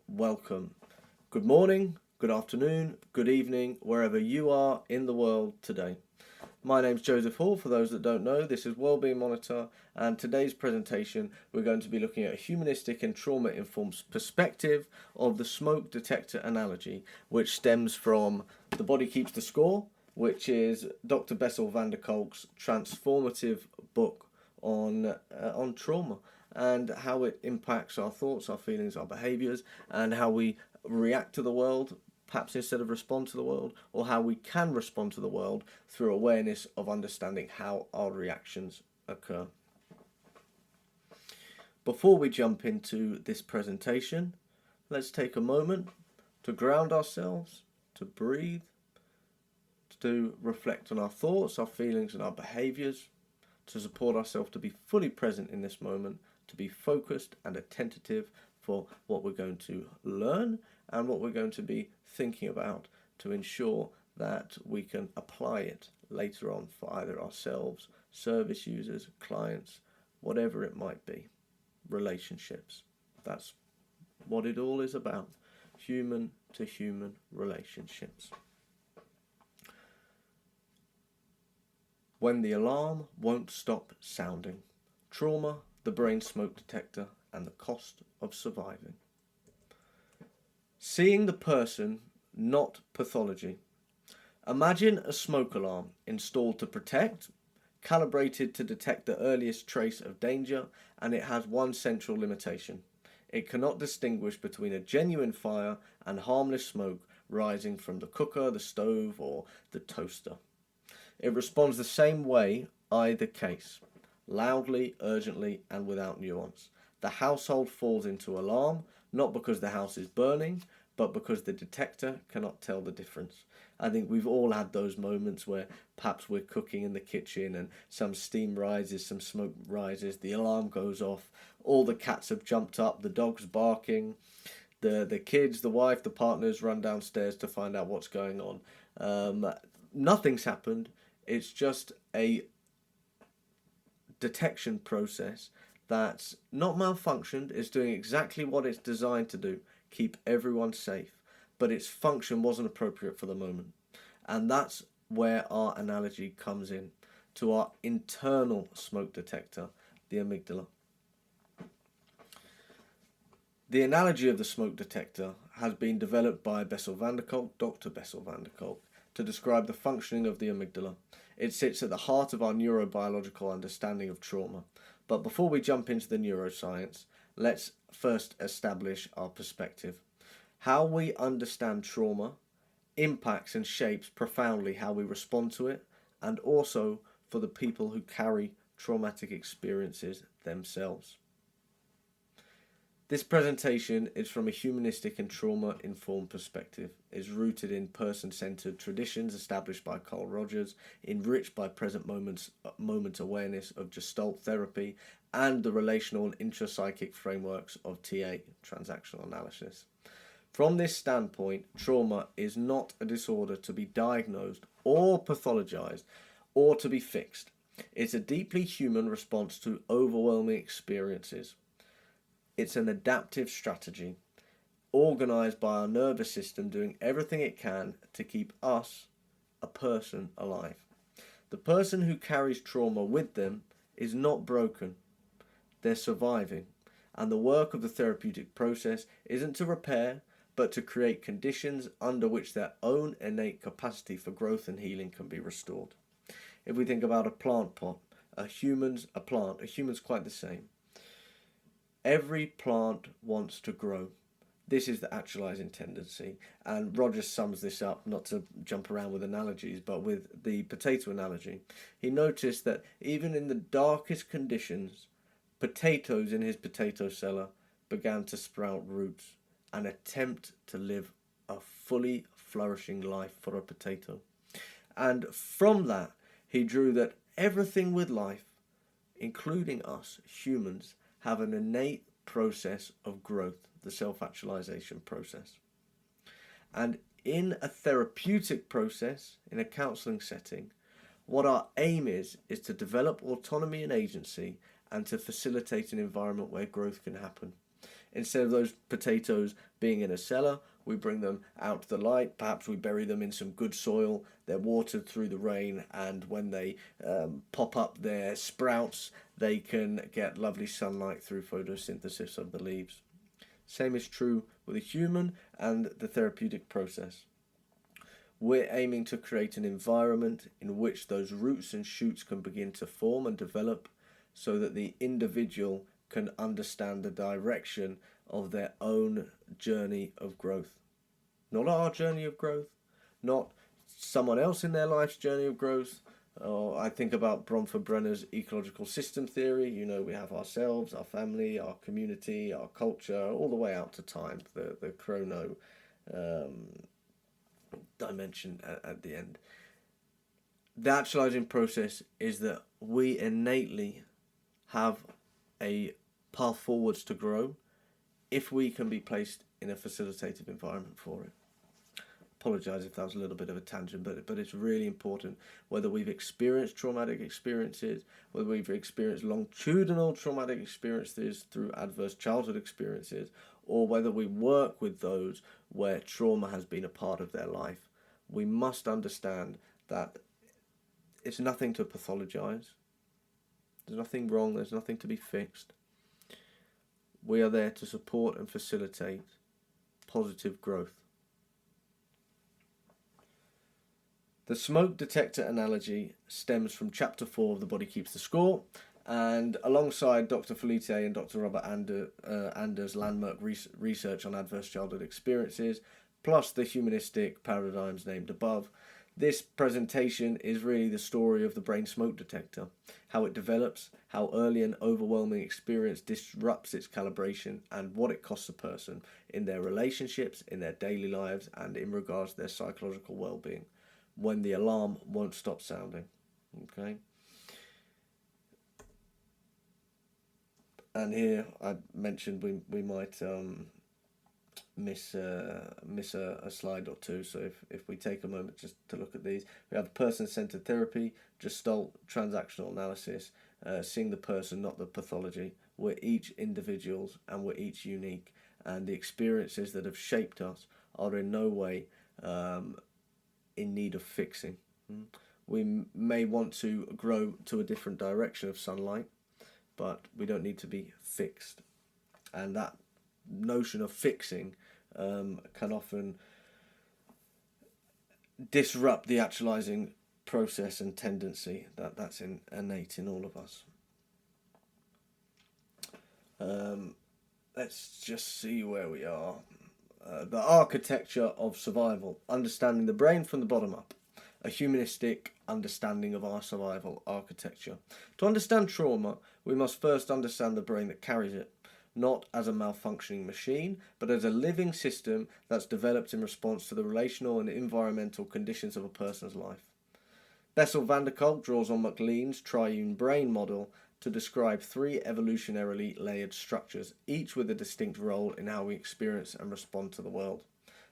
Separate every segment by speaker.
Speaker 1: welcome. Good morning, good afternoon, good evening, wherever you are in the world today. My name's Joseph Hall. For those that don't know, this is Wellbeing-Monitor, and today's presentation we're going to be looking at a humanistic and trauma-informed perspective of the smoke detector analogy, which stems from The Body Keeps the Score, which is Dr. Bessel van der Kolk's transformative book on trauma and how it impacts our thoughts, our feelings, our behaviours, and how we react to the world, perhaps instead of respond to the world, or how we can respond to the world through awareness of understanding how our reactions occur. Before we jump into this presentation, let's take a moment to ground ourselves, to breathe, to reflect on our thoughts, our feelings, and our behaviours, to support ourselves to be fully present in this moment, to be focused and attentive for what we're going to learn and what we're going to be thinking about to ensure that we can apply it later on for either ourselves, service users, clients, whatever it might be, relationships. That's what it all is about, human to human relationships. When the alarm won't stop sounding. Trauma, the brain smoke detector, and the cost of surviving. Seeing the person, not pathology. Imagine a smoke alarm installed to protect, calibrated to detect the earliest trace of danger, and it has one central limitation. It cannot distinguish between a genuine fire and harmless smoke rising from the cooker, the stove, or the toaster. It responds the same way, either case, loudly, urgently, and without nuance. The household falls into alarm, not because the house is burning, but because the detector cannot tell the difference. I think we've all had those moments where perhaps we're cooking in the kitchen and some steam rises, some smoke rises, the alarm goes off, all the cats have jumped up, the dog's barking, the kids, the wife, the partners run downstairs to find out what's going on. Nothing's happened. It's just a detection process that's not malfunctioned. It's doing exactly what it's designed to do, keep everyone safe, but its function wasn't appropriate for the moment. And that's where our analogy comes in, to our internal smoke detector, the amygdala. The analogy of the smoke detector has been developed by Bessel van der Kolk, Dr. Bessel van der Kolk, to describe the functioning of the amygdala. It sits at the heart of our neurobiological understanding of trauma. But before we jump into the neuroscience, let's first establish our perspective. How we understand trauma impacts and shapes profoundly how we respond to it, and also for the people who carry traumatic experiences themselves. This presentation is from a humanistic and trauma-informed perspective. It's rooted in person-centered traditions established by Carl Rogers, enriched by present moment awareness of Gestalt therapy, and the relational and intrapsychic frameworks of TA, transactional analysis. From this standpoint, trauma is not a disorder to be diagnosed or pathologized or to be fixed. It's a deeply human response to overwhelming experiences. It's an adaptive strategy, organized by our nervous system doing everything it can to keep us, a person, alive. The person who carries trauma with them is not broken. They're surviving. And the work of the therapeutic process isn't to repair, but to create conditions under which their own innate capacity for growth and healing can be restored. If we think about a plant pot, a human's quite the same. Every plant wants to grow. This is the actualizing tendency. And Rogers sums this up, not to jump around with analogies, but with the potato analogy. He noticed that even in the darkest conditions, potatoes in his potato cellar began to sprout roots and attempt to live a fully flourishing life for a potato. And from that, he drew that everything with life, including us humans, have an innate process of growth, the self-actualization process. And in a therapeutic process, in a counseling setting, what our aim is to develop autonomy and agency and to facilitate an environment where growth can happen. Instead of those potatoes being in a cellar, we bring them out to the light, perhaps we bury them in some good soil, they're watered through the rain, and when they pop up their sprouts, they can get lovely sunlight through photosynthesis of the leaves. Same is true with a human and the therapeutic process. We're aiming to create an environment in which those roots and shoots can begin to form and develop so that the individual can understand the direction of their own journey of growth. Not our journey of growth, not someone else in their life's journey of growth. I think about Bronfenbrenner's ecological system theory. You know, we have ourselves, our family, our community, our culture, all the way out to time, the chrono dimension at the end. The actualizing process is that we innately have a path forwards to grow if we can be placed in a facilitative environment for it. Apologise if that was a little bit of a tangent, but it's really important. Whether we've experienced traumatic experiences, whether we've experienced longitudinal traumatic experiences through adverse childhood experiences, or whether we work with those where trauma has been a part of their life, we must understand that it's nothing to pathologise. There's nothing wrong, there's nothing to be fixed. We are there to support and facilitate positive growth. The smoke detector analogy stems from chapter 4 of The Body Keeps the Score, and alongside Dr. Felice and Dr. Robert Anders' landmark research on adverse childhood experiences, plus the humanistic paradigms named above, this presentation is really the story of the brain smoke detector, how it develops, how early and overwhelming experience disrupts its calibration, and what it costs a person in their relationships, in their daily lives, and in regards to their psychological well-being, when the alarm won't stop sounding. Okay. And here I mentioned we might miss a slide or two, so if we take a moment just to look at these, we have person-centered therapy, Gestalt, transactional analysis, seeing the person, not the pathology. We're each individuals and we're each unique, and the experiences that have shaped us are in no way in need of fixing. We may want to grow to a different direction of sunlight, but we don't need to be fixed. And that notion of fixing can often disrupt the actualizing process and tendency that's innate in all of us. Let's just see where we are. The architecture of survival, understanding the brain from the bottom up, a humanistic understanding of our survival architecture. To understand trauma, we must first understand the brain that carries it, not as a malfunctioning machine, but as a living system that's developed in response to the relational and environmental conditions of a person's life. Bessel van der Kolk draws on MacLean's triune brain model to describe 3 evolutionarily layered structures, each with a distinct role in how we experience and respond to the world.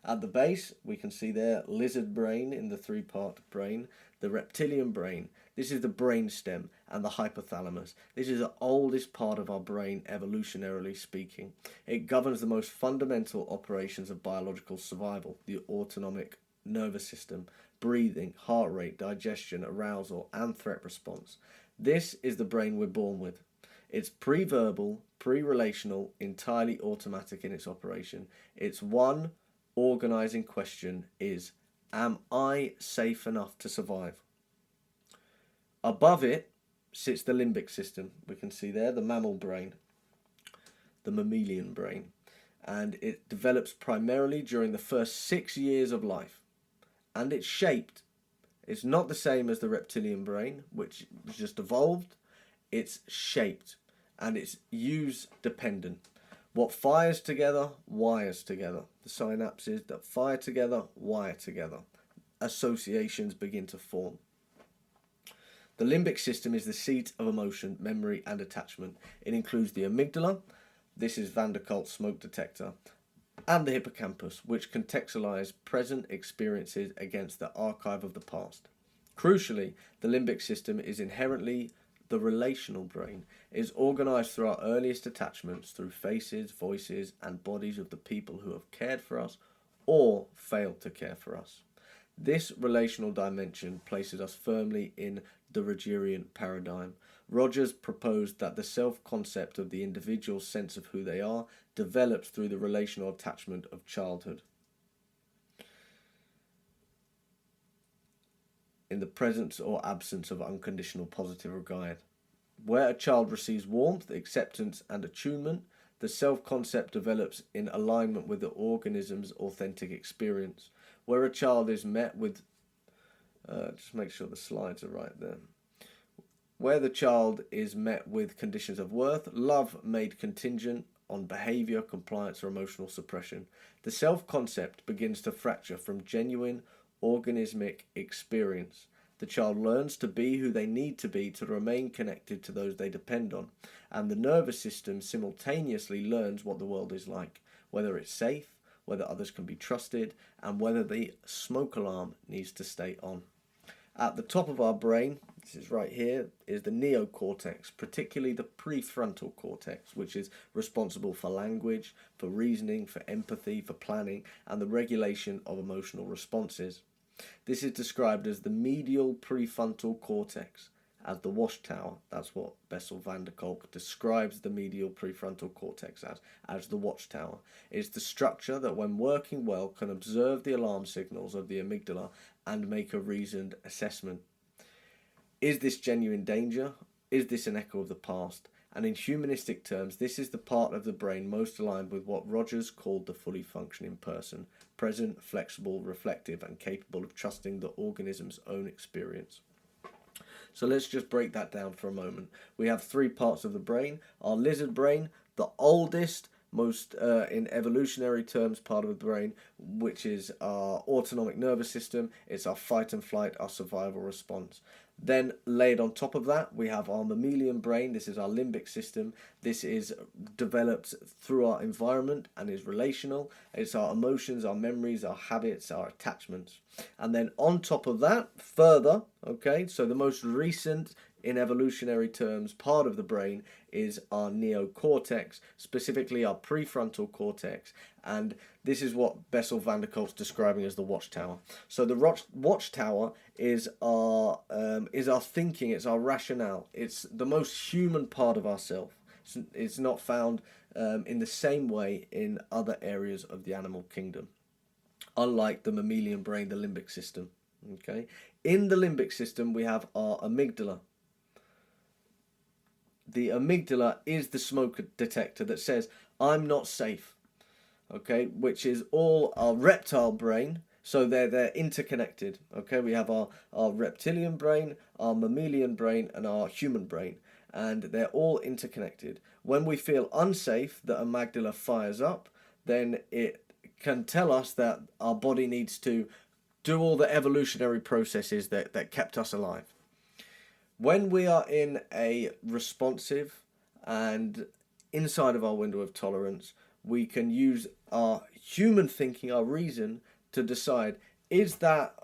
Speaker 1: At the base, we can see there lizard brain in the 3-part brain, the reptilian brain. This is the brain stem and the hypothalamus. This is the oldest part of our brain, evolutionarily speaking. It governs the most fundamental operations of biological survival, the autonomic nervous system, breathing, heart rate, digestion, arousal, and threat response. This is the brain we're born with. It's pre-verbal, pre-relational, entirely automatic in its operation. Its one organizing question is, am I safe enough to survive? Above it sits the limbic system. We can see there the mammal brain, the mammalian brain, and it develops primarily during the first 6 years of life. And it's shaped. It's not the same as the reptilian brain, which was just evolved. It's shaped and it's use dependent. What fires together, wires together. The synapses that fire together, wire together. Associations begin to form. The limbic system is the seat of emotion, memory, and attachment. It includes the amygdala, this is van der Kolk's smoke detector, and the hippocampus, which contextualize present experiences against the archive of the past. Crucially, the limbic system is inherently the relational brain, is organized through our earliest attachments, through faces, voices, and bodies of the people who have cared for us or failed to care for us. This relational dimension places us firmly in the Rogerian paradigm. Rogers proposed that the self-concept of the individual's sense of who they are develops through the relational attachment of childhood. In the presence or absence of unconditional positive regard. Where a child receives warmth, acceptance, and attunement, the self-concept develops in alignment with the organism's authentic experience. Where a child is met with, just make sure the slides are right there. Where the child is met with conditions of worth, love made contingent on behavior, compliance, or emotional suppression, the self-concept begins to fracture from genuine organismic experience. The child learns to be who they need to be to remain connected to those they depend on, and the nervous system simultaneously learns what the world is like, whether it's safe, whether others can be trusted, and whether the smoke alarm needs to stay on. At the top of our brain, this is right here, is the neocortex, particularly the prefrontal cortex, which is responsible for language, for reasoning, for empathy, for planning, and the regulation of emotional responses. This is described as the medial prefrontal cortex, as the watchtower. That's what Bessel van der Kolk describes the medial prefrontal cortex as the watchtower. It's the structure that, when working well, can observe the alarm signals of the amygdala and make a reasoned assessment. Is this genuine danger? Is this an echo of the past? And in humanistic terms, this is the part of the brain most aligned with what Rogers called the fully functioning person, present, flexible, reflective, and capable of trusting the organism's own experience. So let's just break that down for a moment. We have three parts of the brain. Our lizard brain, the oldest, most in evolutionary terms part of the brain, which is our autonomic nervous system. It's our fight and flight, our survival response. Then laid on top of that, we have our mammalian brain. This is our limbic system. This is developed through our environment and is relational. It's our emotions, our memories, our habits, our attachments. And then on top of that, further, okay, so the most recent, in evolutionary terms, part of the brain is our neocortex, specifically our prefrontal cortex, and this is what Bessel van der Kolk's describing as the watchtower. So the watchtower is our thinking, it's our rationale, it's the most human part of ourself. It's not found in the same way in other areas of the animal kingdom, unlike the mammalian brain, the limbic system. Okay, in the limbic system we have our amygdala. The amygdala is the smoke detector that says, I'm not safe, okay, which is all our reptile brain, so they're interconnected, okay. We have our reptilian brain, our mammalian brain, and our human brain, and they're all interconnected. When we feel unsafe, the amygdala fires up, then it can tell us that our body needs to do all the evolutionary processes that kept us alive. When we are in a responsive and inside of our window of tolerance, we can use our human thinking, our reason, to decide, is that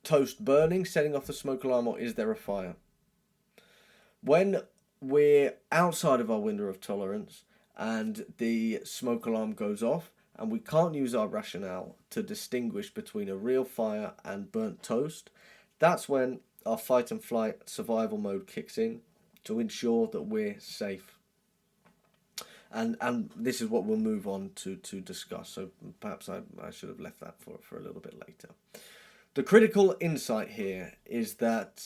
Speaker 1: toast burning, setting off the smoke alarm, or is there a fire? When we're outside of our window of tolerance and the smoke alarm goes off and we can't use our rationale to distinguish between a real fire and burnt toast, that's when our fight and flight survival mode kicks in to ensure that we're safe. And this is what we'll move on to discuss. So perhaps I should have left that for a little bit later. The critical insight here is that,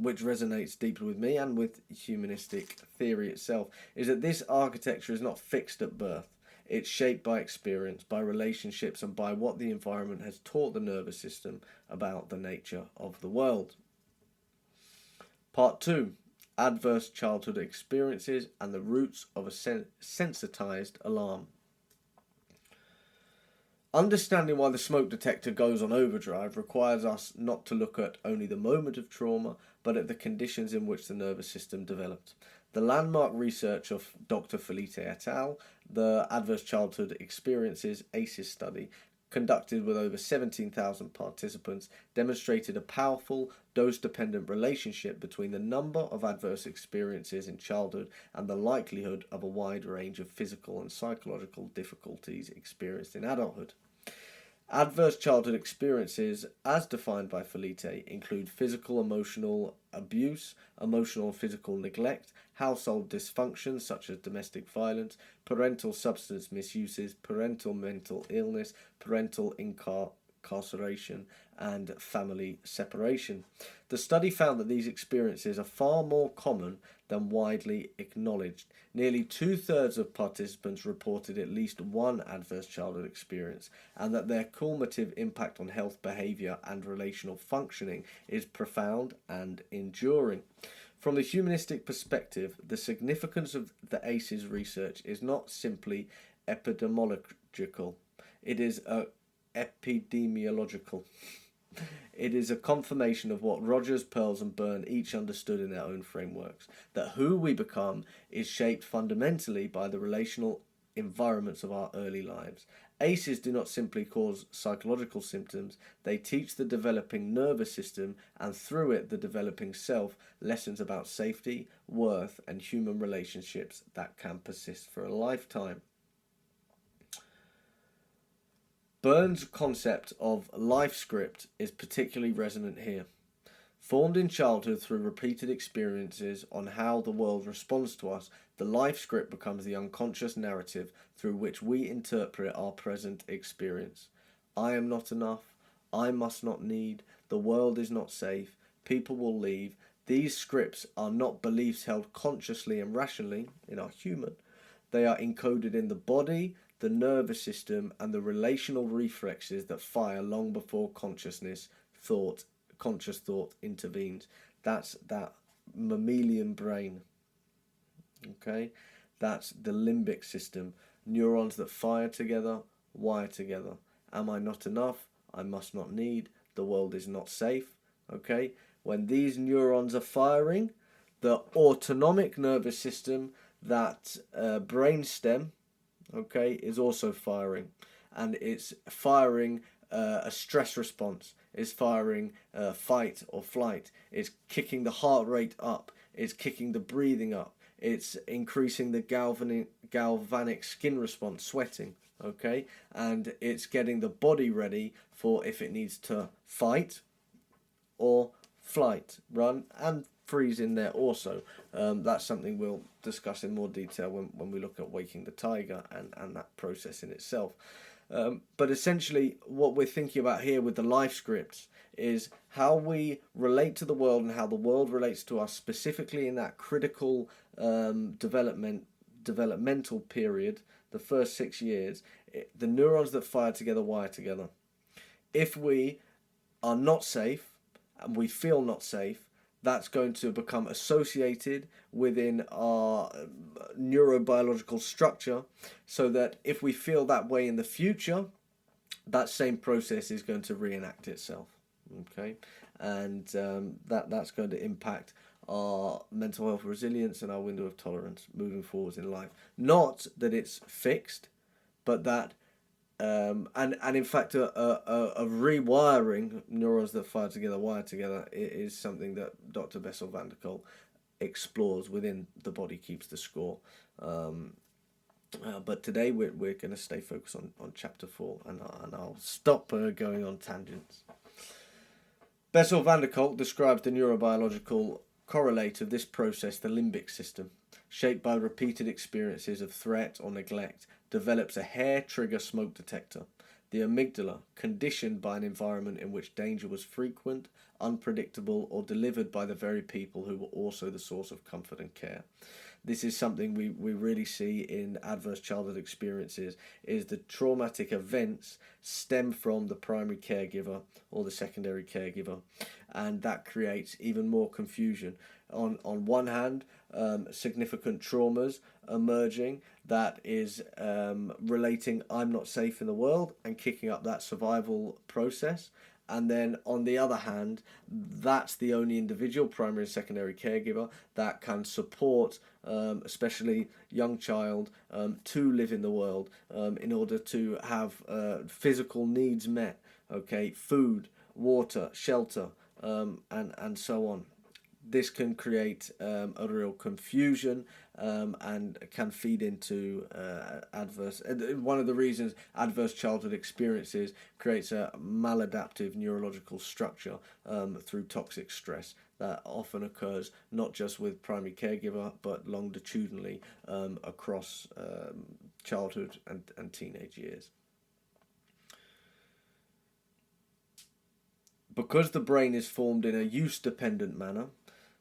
Speaker 1: which resonates deeply with me and with humanistic theory itself, is that this architecture is not fixed at birth. It's shaped by experience, by relationships, and by what the environment has taught the nervous system about the nature of the world. Part 2. Adverse childhood experiences and the roots of a sensitized alarm. Understanding why the smoke detector goes on overdrive requires us not to look at only the moment of trauma, but at the conditions in which the nervous system developed. The landmark research of Dr. Felice et al., the Adverse Childhood Experiences ACEs study, conducted with over 17,000 participants, demonstrated a powerful dose-dependent relationship between the number of adverse experiences in childhood and the likelihood of a wide range of physical and psychological difficulties experienced in adulthood. Adverse childhood experiences, as defined by Felitte, include physical, emotional abuse, emotional and physical neglect, household dysfunction such as domestic violence, parental substance misuses, parental mental illness, parental incarceration, and family separation. The study found that these experiences are far more common than widely acknowledged. Nearly 2/3 of participants reported at least one adverse childhood experience, and that their cumulative impact on health, behaviour, and relational functioning is profound and enduring. From the humanistic perspective, the significance of the ACEs research is not simply epidemiological, it is epidemiological. It is a confirmation of what Rogers, Pearls, and Byrne each understood in their own frameworks, that who we become is shaped fundamentally by the relational environments of our early lives. ACEs do not simply cause psychological symptoms, they teach the developing nervous system, and through it the developing self, lessons about safety, worth, and human relationships that can persist for a lifetime. Byrne's concept of life script is particularly resonant here. Formed in childhood through repeated experiences on how the world responds to us, the life script becomes the unconscious narrative through which we interpret our present experience. I am not enough, I must not need, the world is not safe, people will leave. These scripts are not beliefs held consciously and rationally in our human. They are encoded in the body, the nervous system, and the relational reflexes that fire long before conscious thought intervenes. That's that mammalian brain. Okay, that's the limbic system. Neurons that fire together, wire together. Am I not enough? I must not need. The world is not safe. Okay, when these neurons are firing, the autonomic nervous system, that brainstem, okay, is also firing, and it's firing a stress response, it's firing fight or flight, it's kicking the heart rate up, it's kicking the breathing up, it's increasing the galvanic skin response, sweating, okay, and it's getting the body ready for if it needs to fight or flight, run, and freeze in there also. That's something we'll discuss in more detail when we look at Waking the Tiger and that process in itself. But essentially what we're thinking about here with the life scripts is how we relate to the world and how the world relates to us, specifically in that critical developmental period, the first 6 years. The neurons that fire together wire together. If we are not safe and we feel not safe, that's going to become associated within our neurobiological structure, so that if we feel that way in the future, that same process is going to reenact itself. Okay, and that's going to impact our mental health resilience and our window of tolerance moving forwards in life. Not that it's fixed, but that and in fact a rewiring neurons that fire together wire together is something that Dr. Bessel van der Kolk explores within The Body Keeps the Score. But today we're going to stay focused on chapter 4, and I'll stop going on tangents. Bessel van der Kolk describes the neurobiological correlate of this process, the limbic system, shaped by repeated experiences of threat or neglect, develops a hair trigger smoke detector. The amygdala, conditioned by an environment in which danger was frequent, unpredictable, or delivered by the very people who were also the source of comfort and care. This is something we really see in adverse childhood experiences, is the traumatic events stem from the primary caregiver or the secondary caregiver, and that creates even more confusion. On one hand, significant traumas emerging that is relating I'm not safe in the world and kicking up that survival process, And then on the other hand, that's the only individual primary and secondary caregiver that can support, especially young child, to live in the world, in order to have physical needs met. Okay, food, water, shelter, and so on. This can create a real confusion, and can feed into adverse. One of the reasons adverse childhood experiences creates a maladaptive neurological structure through toxic stress that often occurs not just with primary caregiver but longitudinally across childhood and teenage years. Because the brain is formed in a use-dependent manner,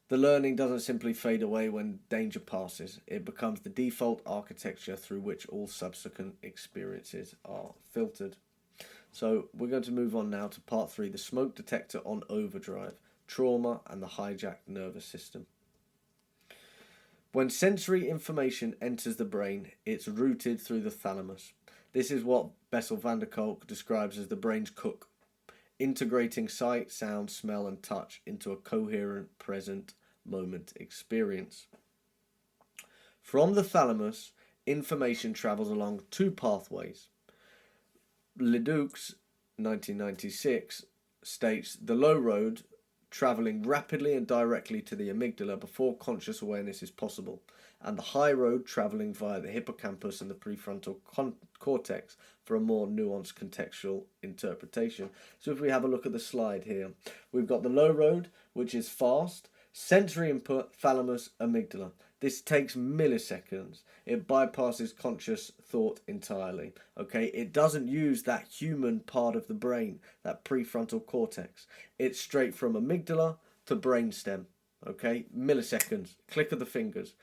Speaker 1: the learning doesn't simply fade away when danger passes. It becomes the default architecture through which all subsequent experiences are filtered. So we're going to move on now to part 3, the smoke detector on overdrive, trauma and the hijacked nervous system. When sensory information enters the brain, it's routed through the thalamus. This is what Bessel van der Kolk describes as the brain's cook, integrating sight, sound, smell and touch into a coherent present moment experience. From the thalamus, information travels along 2 pathways. Leduc's 1996 states the low road travelling rapidly and directly to the amygdala before conscious awareness is possible, and the high road travelling via the hippocampus and the prefrontal cortex for a more nuanced contextual interpretation. So if we have a look at the slide here, we've got the low road, which is fast, sensory input, thalamus, amygdala. This takes milliseconds. It bypasses conscious thought entirely. Okay, it doesn't use that human part of the brain, that prefrontal cortex. It's straight from amygdala to brainstem. Okay, milliseconds, click of the fingers.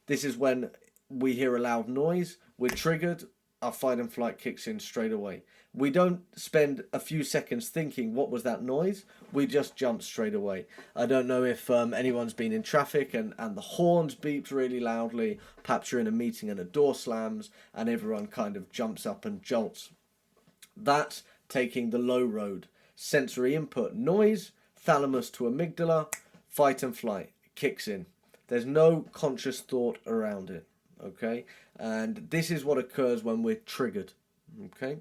Speaker 1: This is when we hear a loud noise, we're triggered, our fight and flight kicks in straight away. We don't spend a few seconds thinking, what was that noise? We just jump straight away. I don't know if anyone's been in traffic and the horns beeped really loudly. Perhaps you're in a meeting and a door slams and everyone kind of jumps up and jolts. That's taking the low road. Sensory input, noise, thalamus to amygdala, fight and flight kicks in. There's no conscious thought around it. Okay, and this is what occurs when we're triggered. Okay.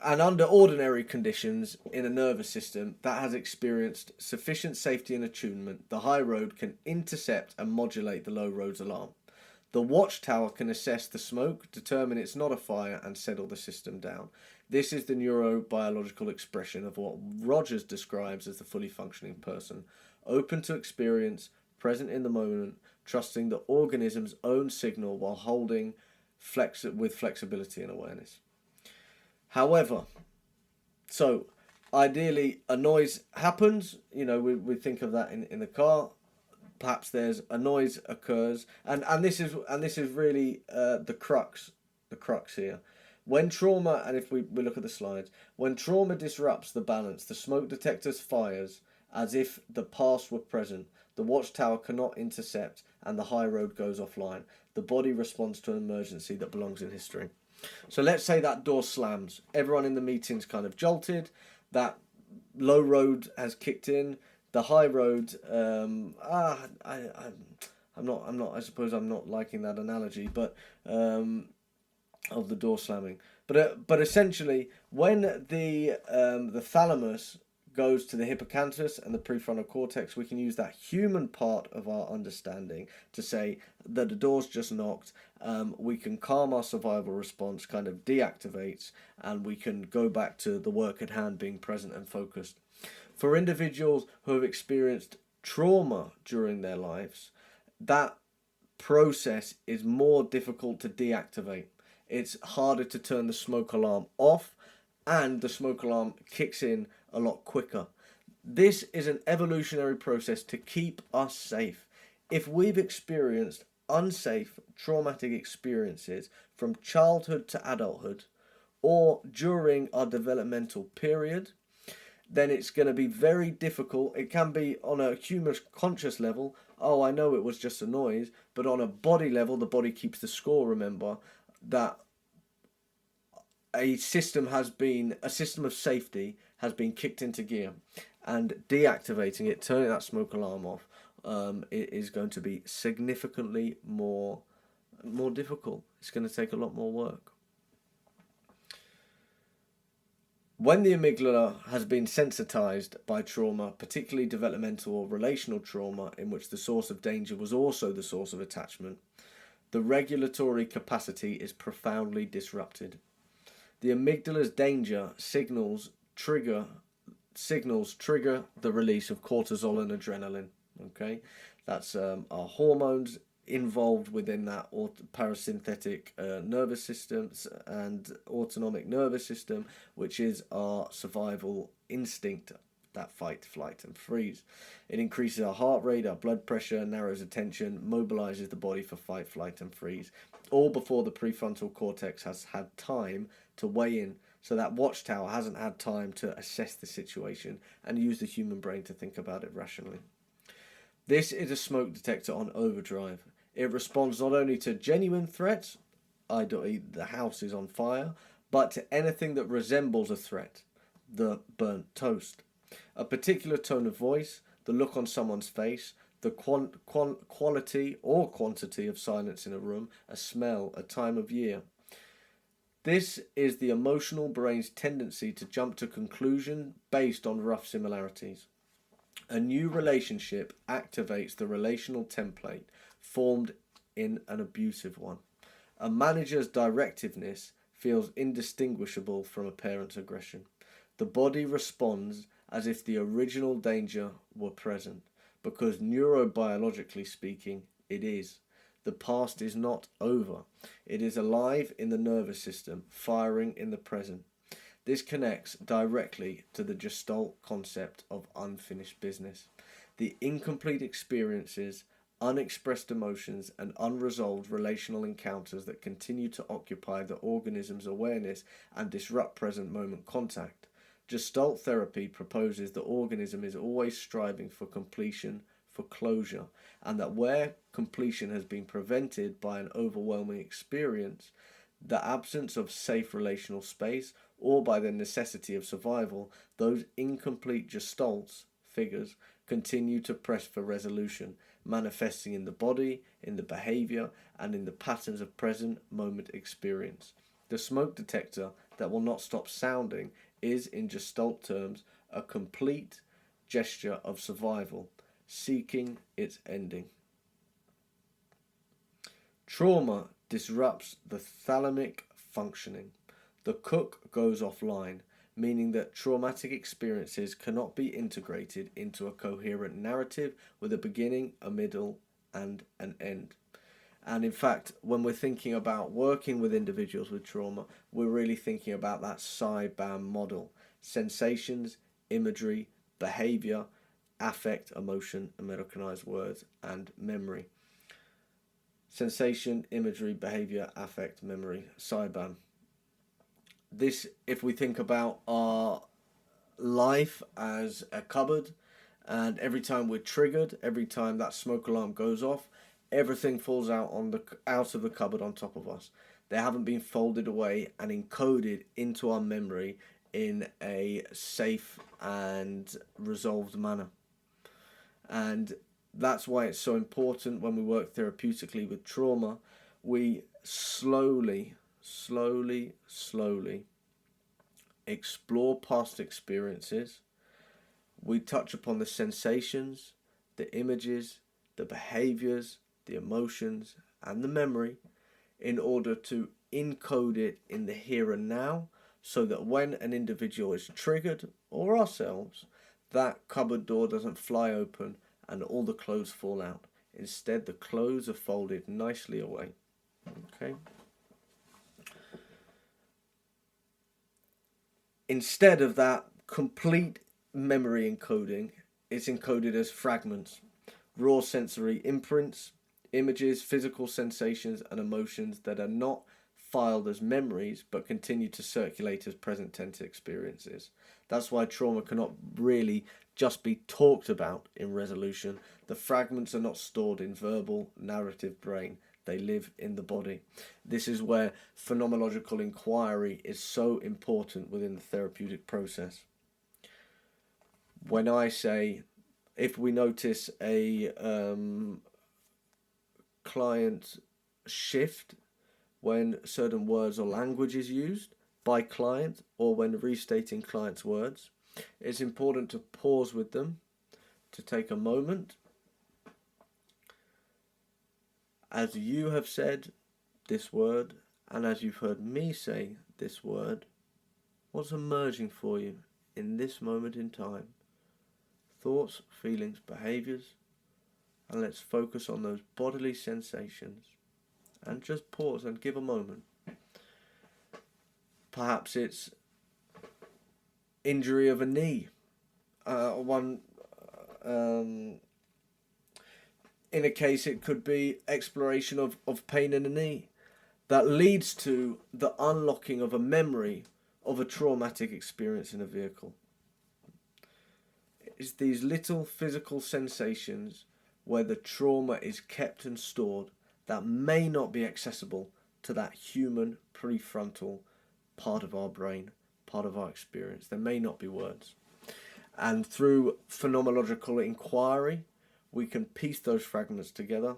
Speaker 1: And under ordinary conditions in a nervous system that has experienced sufficient safety and attunement, the high road can intercept and modulate the low road's alarm. The watchtower can assess the smoke, determine it's not a fire, and settle the system down. This is the neurobiological expression of what Rogers describes as the fully functioning person, open to experience, present in the moment, trusting the organism's own signal while holding with flexibility and awareness. However, so ideally a noise happens, we think of that in the car. Perhaps there's a noise occurs, and this is really the crux here. When trauma, and if we look at the slides, when trauma disrupts the balance, the smoke detector fires as if the past were present. The watchtower cannot intercept, and the high road goes offline. The body responds to an emergency that belongs in history. So let's say that door slams. Everyone in the meeting's kind of jolted. That low road has kicked in. The high road, I'm not. I suppose I'm not liking that analogy, but of the door slamming. But essentially, when the thalamus goes to the hippocampus and the prefrontal cortex, we can use that human part of our understanding to say that the door's just knocked. We can calm our survival response, kind of deactivates, and we can go back to the work at hand, being present and focused. For individuals who have experienced trauma during their lives, that process is more difficult to deactivate. It's harder to turn the smoke alarm off, and the smoke alarm kicks in a lot quicker. This is an evolutionary process to keep us safe. If we've experienced unsafe, traumatic experiences from childhood to adulthood, or during our developmental period, then it's going to be very difficult. It can be on a human conscious level, oh, I know it was just a noise, but on a body level, the body keeps the score, remember. that a system of safety has been kicked into gear, and deactivating it, turning that smoke alarm off, it is going to be significantly more difficult. It's going to take a lot more work. When the amygdala has been sensitized by trauma, particularly developmental or relational trauma, in which the source of danger was also the source of attachment, the regulatory capacity is profoundly disrupted. The amygdala's danger signals trigger the release of cortisol and adrenaline. Okay, that's our hormones involved within that parasympathetic nervous system and autonomic nervous system, which is our survival instinct, that fight, flight, and freeze. It increases our heart rate, our blood pressure, narrows attention, mobilizes the body for fight, flight, and freeze, all before the prefrontal cortex has had time to weigh in. So that watchtower hasn't had time to assess the situation and use the human brain to think about it rationally. This is a smoke detector on overdrive. It responds not only to genuine threats, i.e. the house is on fire, but to anything that resembles a threat, the burnt toast. A particular tone of voice, the look on someone's face, the quality or quantity of silence in a room, a smell, a time of year. This is the emotional brain's tendency to jump to conclusion based on rough similarities. A new relationship activates the relational template formed in an abusive one. A manager's directiveness feels indistinguishable from a parent's aggression. The body responds as if the original danger were present, because neurobiologically speaking, it is. The past is not over. It is alive in the nervous system, firing in the present. This connects directly to the Gestalt concept of unfinished business. The incomplete experiences, unexpressed emotions, and unresolved relational encounters that continue to occupy the organism's awareness and disrupt present moment contact. Gestalt therapy proposes the organism is always striving for completion, for closure, and that where completion has been prevented by an overwhelming experience, the absence of safe relational space, or by the necessity of survival, those incomplete gestalts, figures, continue to press for resolution, manifesting in the body, in the behavior, and in the patterns of present moment experience. The smoke detector that will not stop sounding is, in Gestalt terms, a complete gesture of survival, seeking its ending. Trauma disrupts the thalamic functioning. The cook goes offline, meaning that traumatic experiences cannot be integrated into a coherent narrative with a beginning, a middle, and an end. And in fact, when we're thinking about working with individuals with trauma, we're really thinking about that SIBAM model: sensations, imagery, behavior, affect, emotion, Americanized words, and memory. Sensation, imagery, behavior, affect, memory, SIBAM. This, if we think about our life as a cupboard, and every time we're triggered, every time that smoke alarm goes off, everything falls out of the cupboard on top of us. They haven't been folded away and encoded into our memory in a safe and resolved manner. And that's why it's so important when we work therapeutically with trauma, we slowly explore past experiences. We touch upon the sensations, the images, the behaviors, the emotions, and the memory in order to encode it in the here and now, so that when an individual is triggered, or ourselves, that cupboard door doesn't fly open and all the clothes fall out. Instead, the clothes are folded nicely away. Okay? Instead of that complete memory encoding, it's encoded as fragments, raw sensory imprints, images, physical sensations, and emotions that are not filed as memories but continue to circulate as present tense experiences. That's why trauma cannot really just be talked about in resolution. The fragments are not stored in verbal narrative brain. They live in the body. This is where phenomenological inquiry is so important within the therapeutic process. When I say, if we notice a client shift when certain words or language is used by client, or when restating client's words, it's important to pause with them, to take a moment. As you have said this word, and as you've heard me say this word, what's emerging for you in this moment in time? Thoughts, feelings, behaviours, and let's focus on those bodily sensations and just pause and give a moment. Perhaps it's injury of a knee. In a case, it could be exploration of pain in a knee that leads to the unlocking of a memory of a traumatic experience in a vehicle. It's these little physical sensations where the trauma is kept and stored that may not be accessible to that human prefrontal part of our brain, part of our experience. There may not be words. And through phenomenological inquiry, we can piece those fragments together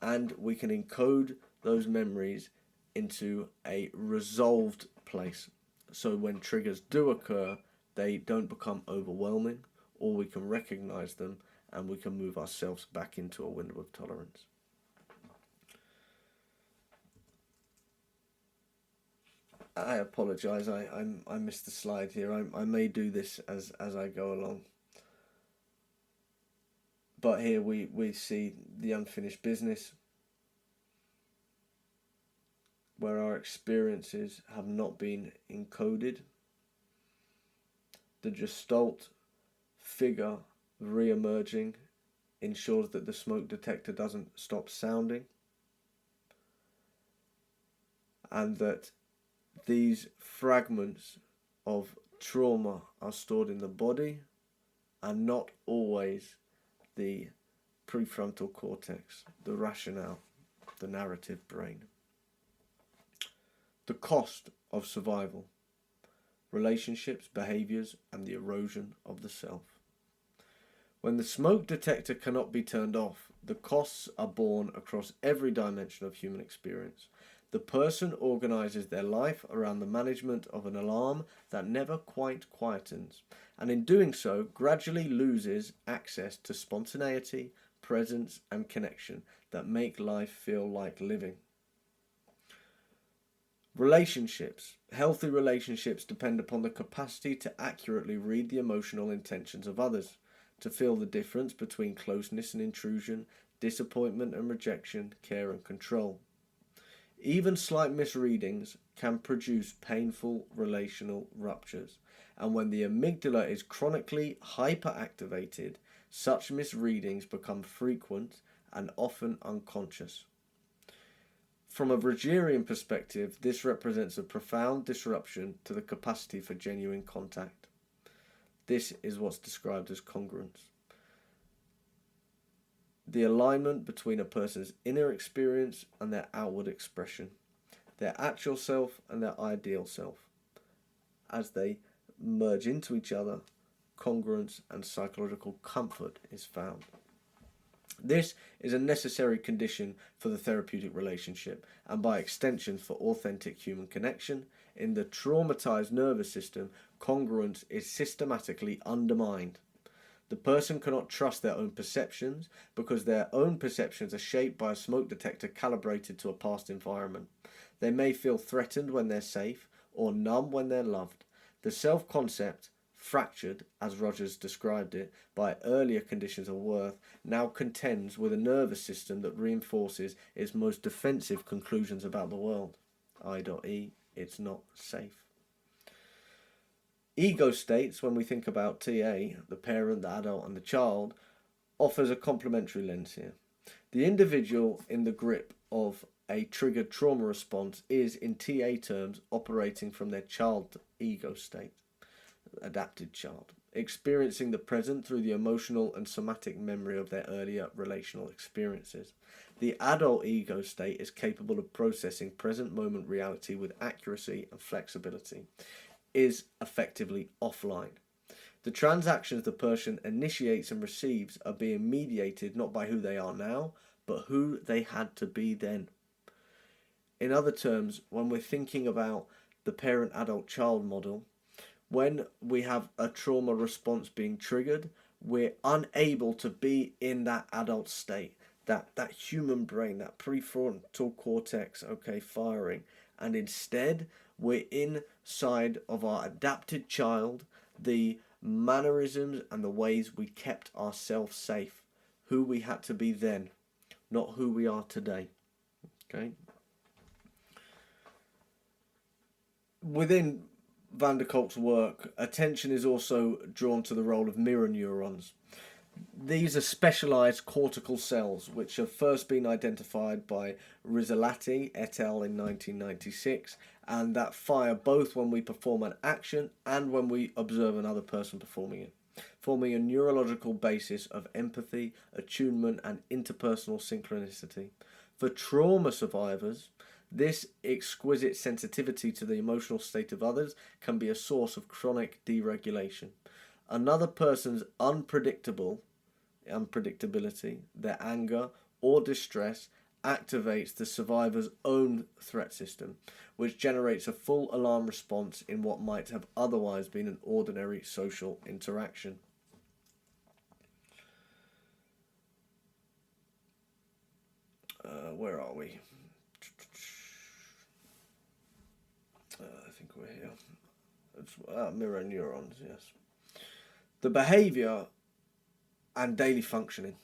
Speaker 1: and we can encode those memories into a resolved place. So when triggers do occur, they don't become overwhelming, or we can recognize them and we can move ourselves back into a window of tolerance. I apologise, I missed the slide here. I may do this as I go along. But here we see the unfinished business, where our experiences have not been encoded. The Gestalt figure re-emerging ensures that the smoke detector doesn't stop sounding, and that these fragments of trauma are stored in the body and not always the prefrontal cortex, the rationale, the narrative brain. The cost of survival: relationships, behaviours, and the erosion of the self. When the smoke detector cannot be turned off, the costs are borne across every dimension of human experience. The person organises their life around the management of an alarm that never quite quietens, and in doing so gradually loses access to spontaneity, presence, and connection that make life feel like living. Relationships. Healthy relationships depend upon the capacity to accurately read the emotional intentions of others, to feel the difference between closeness and intrusion, disappointment and rejection, care and control. Even slight misreadings can produce painful relational ruptures, and when the amygdala is chronically hyperactivated, such misreadings become frequent and often unconscious. From a Rogerian perspective, this represents a profound disruption to the capacity for genuine contact. This is what's described as congruence. The alignment between a person's inner experience and their outward expression, their actual self and their ideal self. As they merge into each other, congruence and psychological comfort is found. This is a necessary condition for the therapeutic relationship, and by extension for authentic human connection. In the traumatized nervous system, congruence is systematically undermined. The person cannot trust their own perceptions because their own perceptions are shaped by a smoke detector calibrated to a past environment. They may feel threatened when they're safe or numb when they're loved. The self-concept, fractured, as Rogers described it, by earlier conditions of worth, now contends with a nervous system that reinforces its most defensive conclusions about the world. I.E. It's not safe. Ego states, when we think about TA, the parent, the adult and the child, offers a complementary lens here. The individual in the grip of a triggered trauma response is, in TA terms, operating from their child ego state, adapted child, experiencing the present through the emotional and somatic memory of their earlier relational experiences. The adult ego state is capable of processing present moment reality with accuracy and flexibility, is effectively offline. The transactions the person initiates and receives are being mediated not by who they are now, but who they had to be then. In other terms, when we're thinking about the parent-adult-child model, when we have a trauma response being triggered, we're unable to be in that adult state, that human brain, that prefrontal cortex, firing. And instead, we're inside of our adapted child, the mannerisms and the ways we kept ourselves safe, who we had to be then, not who we are today. Okay. Within van der Kolk's work, attention is also drawn to the role of mirror neurons. These are specialized cortical cells which have first been identified by Rizzolatti et al. In 1996, and that fire both when we perform an action and when we observe another person performing it, forming a neurological basis of empathy, attunement, and interpersonal synchronicity. For trauma survivors, this exquisite sensitivity to the emotional state of others can be a source of chronic deregulation. Another person's unpredictability, their anger or distress, activates the survivor's own threat system, which generates a full alarm response in what might have otherwise been an ordinary social interaction. Where are we? I think we're here. It's mirror neurons, yes. The behaviour and daily functioning.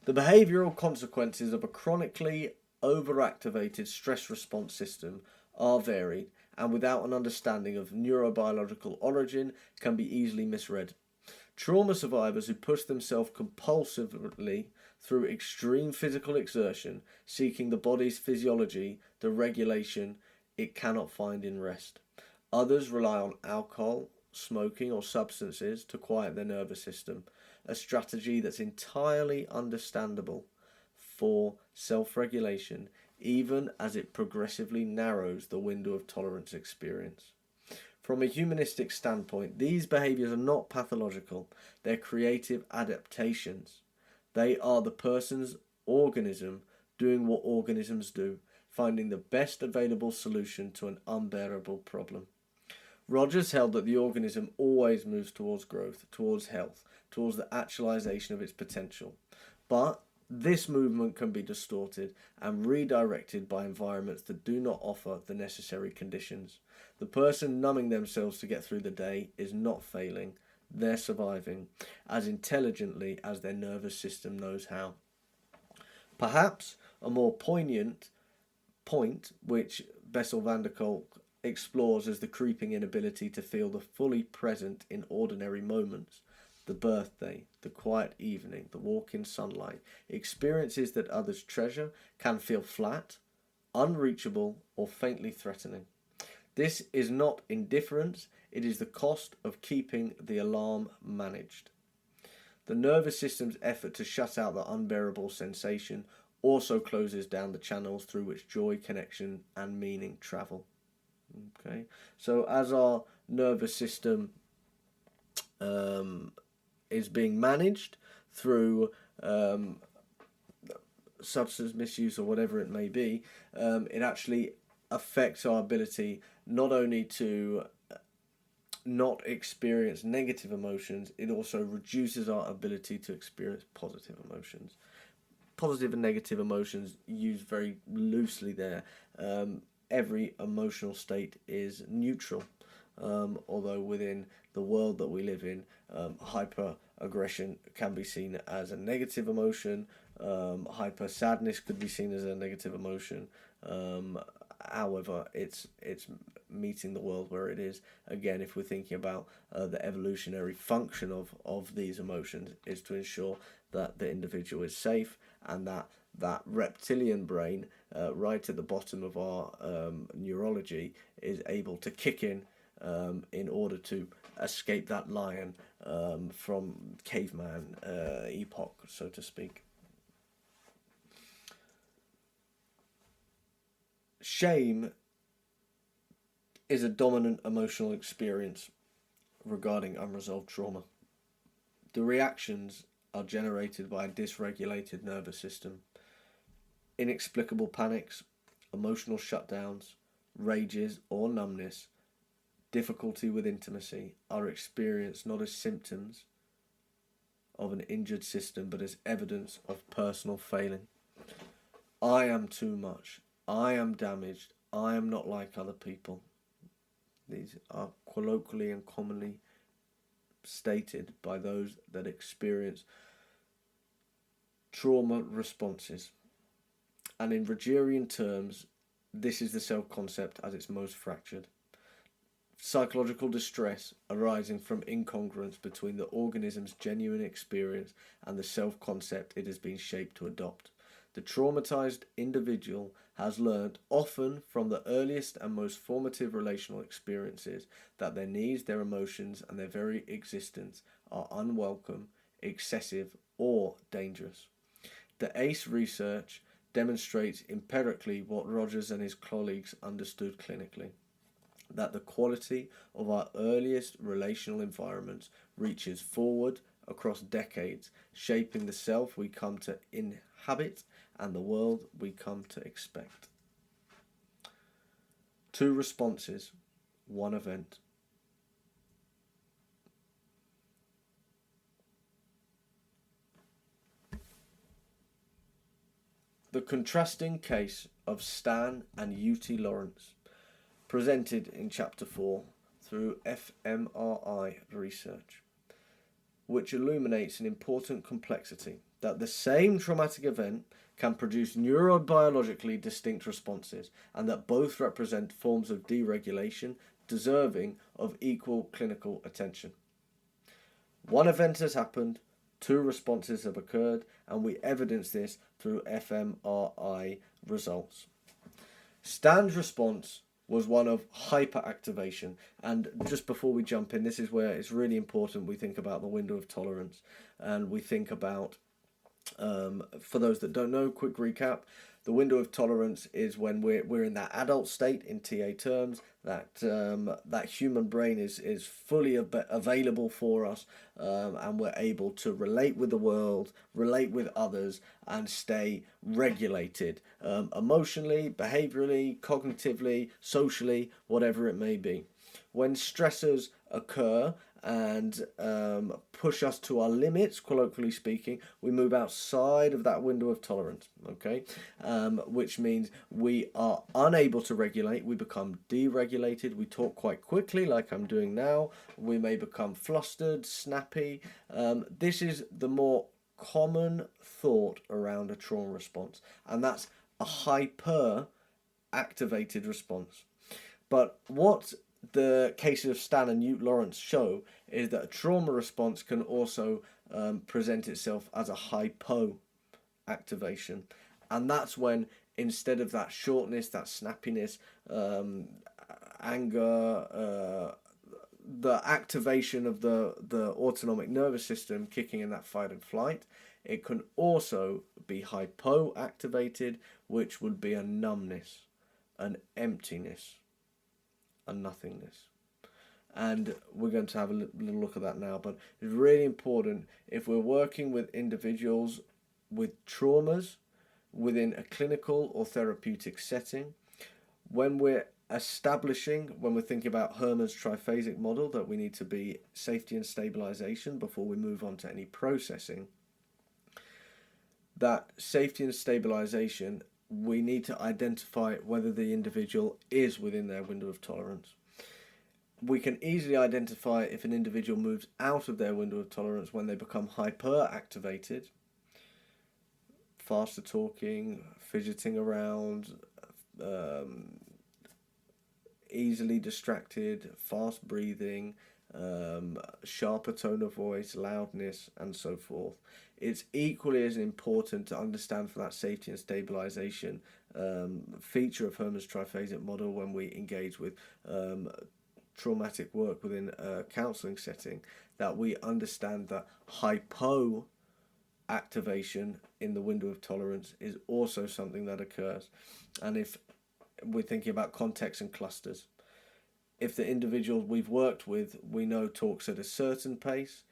Speaker 1: The behavioural consequences of a chronically overactivated stress response system are varied and without an understanding of neurobiological origin can be easily misread. Trauma survivors who push themselves compulsively through extreme physical exertion, seeking the body's physiology, the regulation it cannot find in rest. Others rely on alcohol, smoking, or substances to quiet their nervous system, a strategy that's entirely understandable for self-regulation, even as it progressively narrows the window of tolerance experience. From a humanistic standpoint, these behaviours are not pathological, they're creative adaptations. They are the person's organism doing what organisms do, finding the best available solution to an unbearable problem. Rogers held that the organism always moves towards growth, towards health, towards the actualization of its potential. But this movement can be distorted and redirected by environments that do not offer the necessary conditions. The person numbing themselves to get through the day is not failing, they're surviving as intelligently as their nervous system knows how. Perhaps a more poignant point, which Bessel van der Kolk explores as the creeping inability to feel the fully present in ordinary moments, the birthday, the quiet evening, the walk in sunlight, experiences that others treasure, can feel flat, unreachable, or faintly threatening. This is not indifference, it is the cost of keeping the alarm managed. The nervous system's effort to shut out the unbearable sensation also closes down the channels through which joy, connection, and meaning travel. Okay, so as our nervous system is being managed through substance misuse or whatever it may be, it actually affects our ability not only to not experience negative emotions, it also reduces our ability to experience positive emotions. Positive and negative emotions used very loosely there. Every emotional state is neutral, although within the world that we live in, hyper-aggression can be seen as a negative emotion, hyper-sadness could be seen as a negative emotion. However, it's meeting the world where it is. Again, if we're thinking about the evolutionary function of these emotions, is to ensure that the individual is safe and that reptilian brain, right at the bottom of our neurology, is able to kick in order to escape that lion from caveman epoch, so to speak. Shame is a dominant emotional experience regarding unresolved trauma. The reactions are generated by a dysregulated nervous system. Inexplicable panics, emotional shutdowns, rages or numbness, difficulty with intimacy are experienced not as symptoms of an injured system but as evidence of personal failing. I am too much. I am damaged. I am not like other people. These are colloquially and commonly stated by those that experience trauma responses. And in Rogerian terms, this is the self-concept as it's most fractured. Psychological distress arising from incongruence between the organism's genuine experience and the self-concept it has been shaped to adopt. The traumatized individual has learned, often from the earliest and most formative relational experiences, that their needs, their emotions, and their very existence are unwelcome, excessive, or dangerous. The ACE research demonstrates empirically what Rogers and his colleagues understood clinically, that the quality of our earliest relational environments reaches forward across decades, shaping the self we come to inhabit and the world we come to expect. 2 responses, 1 event. The contrasting case of Stan and U.T. Lawrence, presented in Chapter 4 through fMRI research, which illuminates an important complexity, that the same traumatic event can produce neurobiologically distinct responses, and that both represent forms of deregulation deserving of equal clinical attention. 1 event has happened, 2 responses have occurred, and we evidence this through fMRI results. Stan's response was one of hyperactivation, and just before we jump in, this is where it's really important we think about the window of tolerance, and we think about, for those that don't know, quick recap, the window of tolerance is when we're in that adult state in TA terms, that human brain is fully available for us, and we're able to relate with the world, relate with others, and stay regulated, emotionally, behaviorally, cognitively, socially, whatever it may be. When stressors occur and push us to our limits, colloquially speaking, we move outside of that window of tolerance, okay? Which means we are unable to regulate, we become deregulated, we talk quite quickly like I'm doing now, we may become flustered, snappy. This is the more common thought around a trauma response, and that's a hyper-activated response. But what the cases of Stan and Ute Lawrence show is that a trauma response can also present itself as a hypo-activation. And that's when, instead of that shortness, that snappiness, anger, the activation of the autonomic nervous system kicking in that fight and flight, it can also be hypo-activated, which would be a numbness, an emptiness, a nothingness. And we're going to have a little look at that now, but it's really important if we're working with individuals with traumas within a clinical or therapeutic setting, when we're thinking about Herman's triphasic model, that we need to be safety and stabilization before we move on to any processing. That safety and stabilization, we need to identify whether the individual is within their window of tolerance. We can easily identify if an individual moves out of their window of tolerance when they become hyperactivated, faster talking, fidgeting around, easily distracted, fast breathing, sharper tone of voice, loudness, and so forth. It's equally as important to understand for that safety and stabilization feature of Herman's triphasic model when we engage with traumatic work within a counselling setting, that we understand that hypo activation in the window of tolerance is also something that occurs. And if we're thinking about context and clusters. If the individuals we've worked with, we know talks at a certain pace,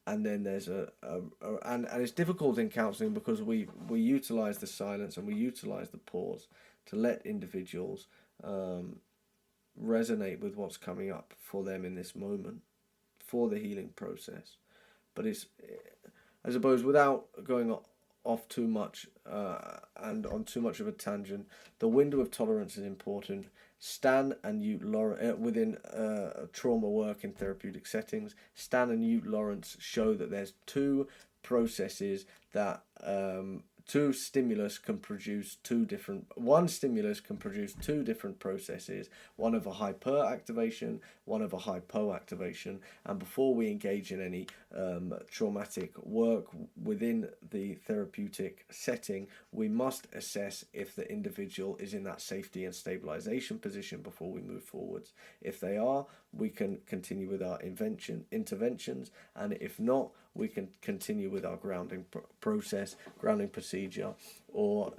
Speaker 1: and then there's and it's difficult in counselling because we utilise the silence and we utilise the pause to let individuals resonate with what's coming up for them in this moment, for the healing process. But it's, I suppose, without going off too much and on too much of a tangent, the window of tolerance is important. Stan and Ute Lawrence, within trauma work in therapeutic settings, Stan and Ute Lawrence show that there's two processes that one stimulus can produce two different processes, one of a hyperactivation, one of a hypoactivation. And before we engage in any traumatic work within the therapeutic setting, we must assess if the individual is in that safety and stabilization position before we move forwards. If they are, we can continue with our interventions, and if not, we can continue with our grounding procedure, or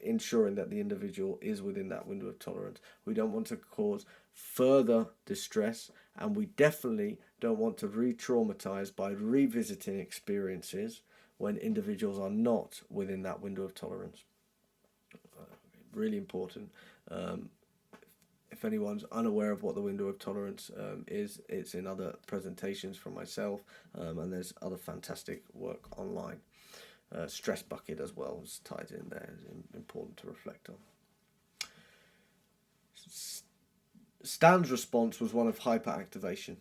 Speaker 1: ensuring that the individual is within that window of tolerance. We don't want to cause further distress, and we definitely don't want to re-traumatize by revisiting experiences when individuals are not within that window of tolerance. Really important. If anyone's unaware of what the window of tolerance is, it's in other presentations from myself, and there's other fantastic work online. Stress bucket as well is tied in there, is important to reflect on. Stan's response was one of hyperactivation.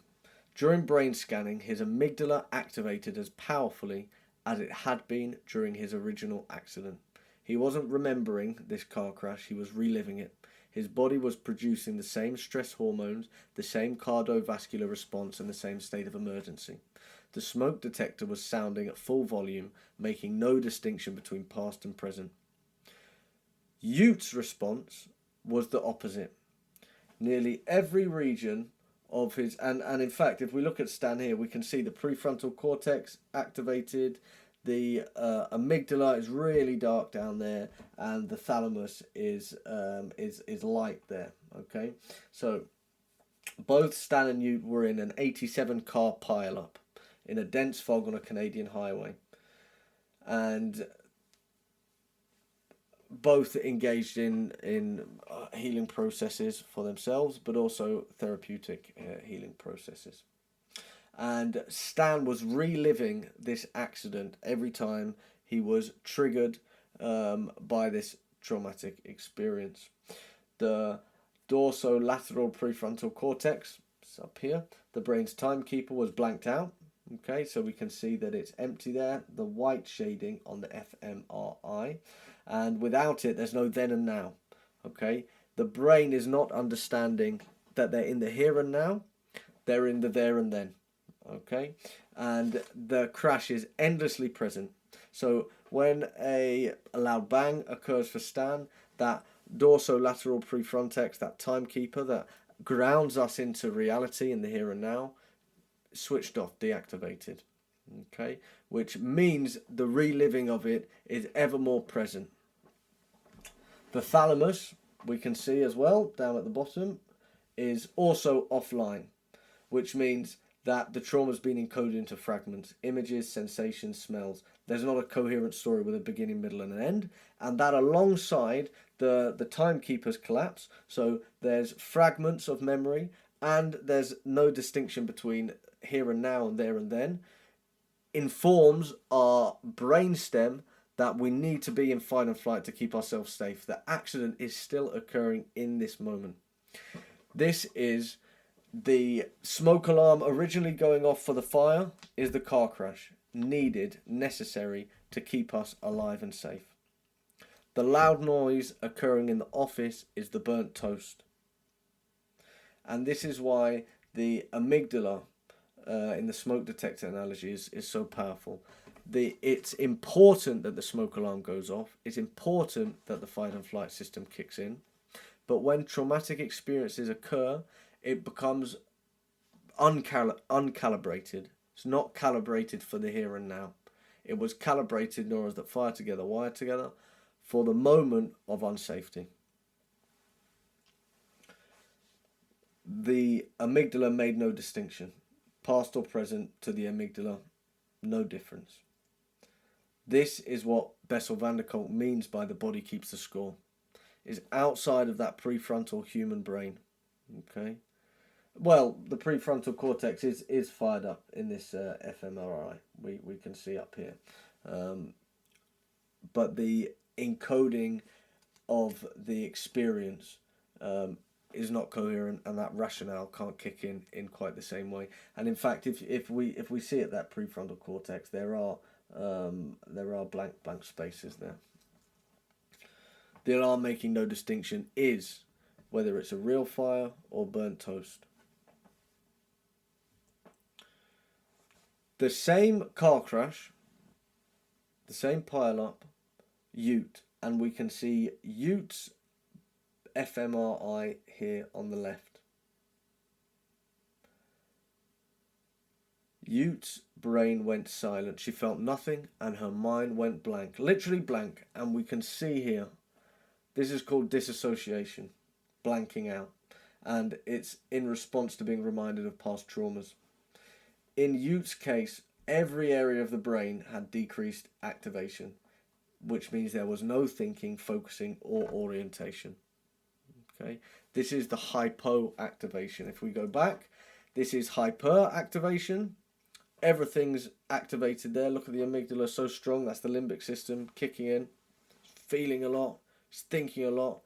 Speaker 1: During brain scanning, his amygdala activated as powerfully as it had been during his original accident. He wasn't remembering this car crash, he was reliving it. His body was producing the same stress hormones, the same cardiovascular response, and the same state of emergency. The smoke detector was sounding at full volume, making no distinction between past and present. Ute's response was the opposite. Nearly every region of his, and in fact, if we look at Stan here, we can see the prefrontal cortex activated, the amygdala is really dark down there, and the thalamus is light there. Okay, so both Stan and Ute were in an 87 car pile-up in a dense fog on a Canadian highway, and both engaged in healing processes for themselves, but also therapeutic healing processes. And Stan was reliving this accident every time he was triggered by this traumatic experience. The dorsolateral prefrontal cortex, it's up here, the brain's timekeeper, was blanked out. Okay, so we can see that it's empty there, the white shading on the fMRI. And without it, there's no then and now. Okay, the brain is not understanding that they're in the here and now, they're in the there and then. Okay, and the crash is endlessly present. So when a loud bang occurs for Stan, that dorsolateral prefrontex, that timekeeper that grounds us into reality in the here and now, switched off, deactivated. Okay, which means the reliving of it is ever more present. The thalamus, we can see as well down at the bottom, is also offline, which means that the trauma's been encoded into fragments, images, sensations, smells. There's not a coherent story with a beginning, middle, and an end. And that alongside the timekeeper's collapse, so there's fragments of memory, and there's no distinction between here and now and there and then, informs our brainstem that we need to be in fight and flight to keep ourselves safe. The accident is still occurring in this moment. This is the smoke alarm originally going off for the fire, is the car crash, needed, necessary to keep us alive and safe. The loud noise occurring in the office is the burnt toast. And this is why the amygdala in the smoke detector analogy is so powerful. It's important that the smoke alarm goes off. It's important that the fight and flight system kicks in. But when traumatic experiences occur, it becomes uncalibrated. It's not calibrated for the here and now. It was calibrated, neurons that fire together, wire together, for the moment of unsafety. The amygdala made no distinction. Past or present to the amygdala, no difference. This is what Bessel van der Kolk means by the body keeps the score. It's outside of that prefrontal human brain. Okay. Well, the prefrontal cortex is fired up in this fMRI. We can see up here. But the encoding of the experience is not coherent, and that rationale can't kick in quite the same way. And in fact, if we see at that prefrontal cortex, there are blank spaces there. The alarm making no distinction is whether it's a real fire or burnt toast. The same car crash, the same pile up, Ute, and we can see Ute's fMRI here on the left. Ute's brain went silent. She felt nothing and her mind went blank, literally blank, and we can see here, this is called disassociation, blanking out, and it's in response to being reminded of past traumas. In Ute's case, every area of the brain had decreased activation, which means there was no thinking, focusing, or orientation. Okay, this is the hypoactivation. If we go back, this is hyperactivation. Everything's activated there. Look at the amygdala, so strong. That's the limbic system kicking in, feeling a lot, he's thinking a lot.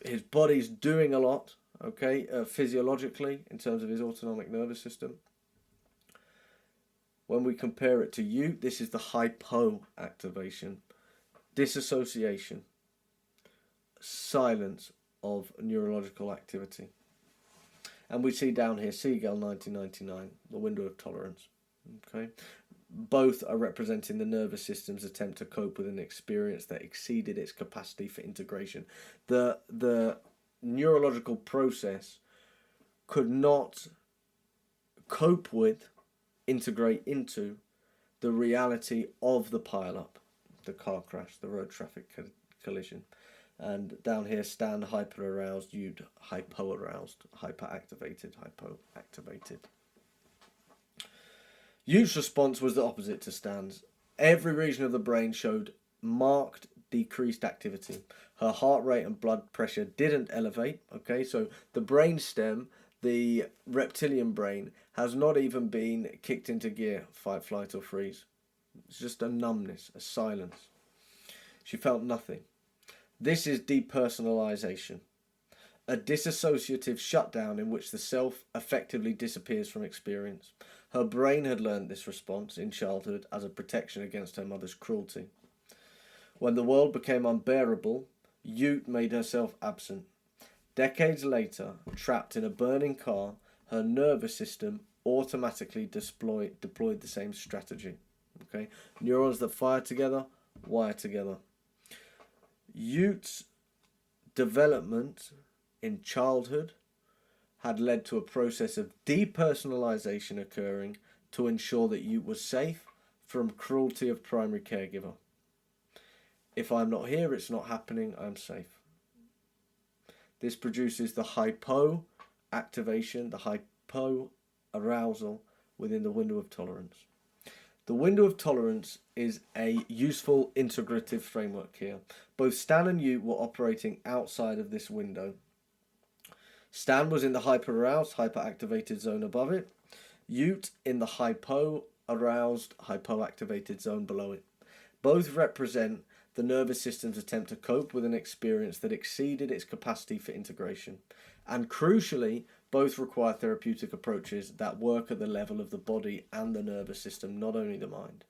Speaker 1: His body's doing a lot, okay, physiologically, in terms of his autonomic nervous system. When we compare it to Ute, this is the hypoactivation, disassociation, silence of neurological activity. And we see down here, Siegel 1999, the window of tolerance. Okay, both are representing the nervous system's attempt to cope with an experience that exceeded its capacity for integration. The neurological process could not cope with, integrate into the reality of the pile-up, the car crash, the road traffic collision. And down here, Stan hyper-aroused, Ute hypo-aroused, hyperactivated, hypoactivated. Ute's response was the opposite to Stan's. Every region of the brain showed marked decreased activity. Her heart rate and blood pressure didn't elevate. Okay, so the brain stem, the reptilian brain, has not even been kicked into gear, fight, flight, or freeze. It's just a numbness, a silence. She felt nothing. This is depersonalization, a disassociative shutdown in which the self effectively disappears from experience. Her brain had learned this response in childhood as a protection against her mother's cruelty. When the world became unbearable, Ute made herself absent. Decades later, trapped in a burning car, her nervous system automatically deployed the same strategy. Okay, neurons that fire together, wire together. Ute's development in childhood had led to a process of depersonalization occurring to ensure that Ute was safe from cruelty of primary caregiver. If I'm not here, it's not happening, I'm safe. This produces the hypoactivation, the hypo-arousal within the window of tolerance. The window of tolerance is a useful integrative framework here. Both Stan and Ute were operating outside of this window. Stan was in the hyper-aroused, hyperactivated zone above it. Ute in the hypo-aroused, hypoactivated zone below it. Both represent the nervous system's attempt to cope with an experience that exceeded its capacity for integration. And crucially, both require therapeutic approaches that work at the level of the body and the nervous system, not only the mind.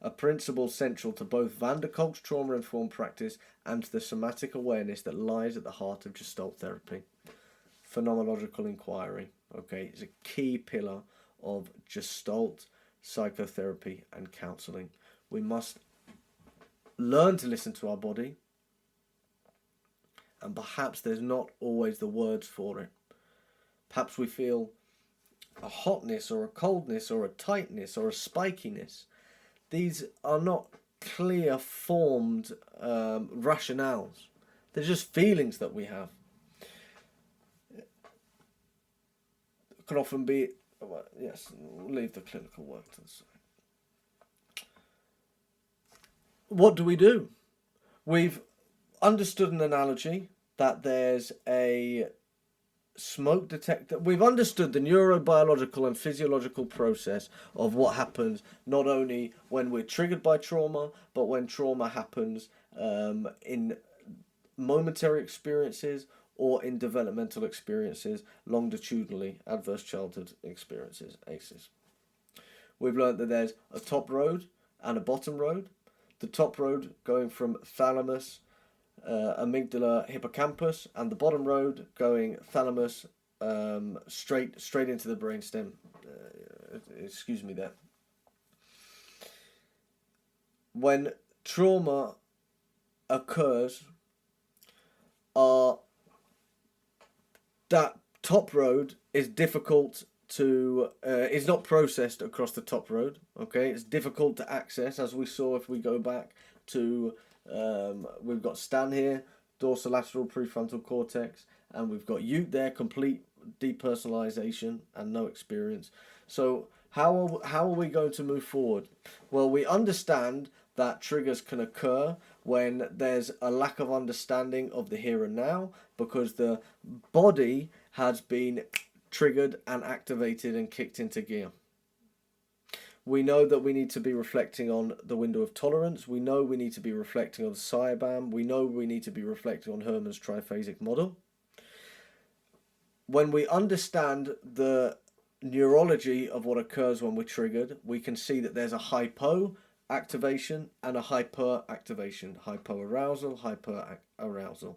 Speaker 1: A principle central to both van der Kolk's trauma-informed practice and to the somatic awareness that lies at the heart of Gestalt therapy. Phenomenological inquiry, okay, is a key pillar of Gestalt psychotherapy and counselling. We must learn to listen to our body, and perhaps there's not always the words for it. Perhaps we feel a hotness or a coldness or a tightness or a spikiness. These are not clear formed rationales. They're just feelings that we have. can often be, well, yes, we'll leave the clinical work to the side. What do? We've understood an analogy that there's a smoke detector. We've understood the neurobiological and physiological process of what happens not only when we're triggered by trauma, but when trauma happens in momentary experiences or in developmental experiences, longitudinally, adverse childhood experiences, ACEs. We've learned that there's a top road and a bottom road. The top road going from thalamus, amygdala, hippocampus, and the bottom road going thalamus straight into the brainstem. Excuse me there. When trauma occurs, that top road is difficult to is not processed across the top road. Okay, it's difficult to access, as we saw if we go back to we've got Stan here, dorsolateral prefrontal cortex, and we've got Ute there, complete depersonalization and no experience. So how are we going to move forward? Well, we understand that triggers can occur when there's a lack of understanding of the here and now, because the body has been triggered and activated and kicked into gear. We know that we need to be reflecting on the window of tolerance. We know we need to be reflecting on the CYBAM. We know we need to be reflecting on Herman's triphasic model. When we understand the neurology of what occurs when we're triggered, we can see that there's a hypo activation and a hyper activation. Hypoarousal, hyperarousal.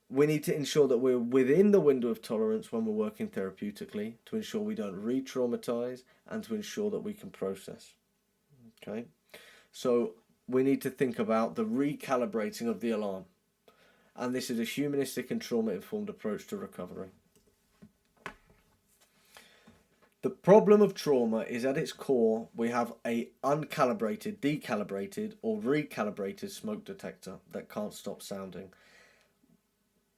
Speaker 1: We need to ensure that we're within the window of tolerance when we're working therapeutically, to ensure we don't re-traumatize and to ensure that we can process. Okay, so we need to think about the recalibrating of the alarm, and this is a humanistic and trauma-informed approach to recovery. The problem of trauma is, at its core, we have a uncalibrated, decalibrated, or recalibrated smoke detector that can't stop sounding.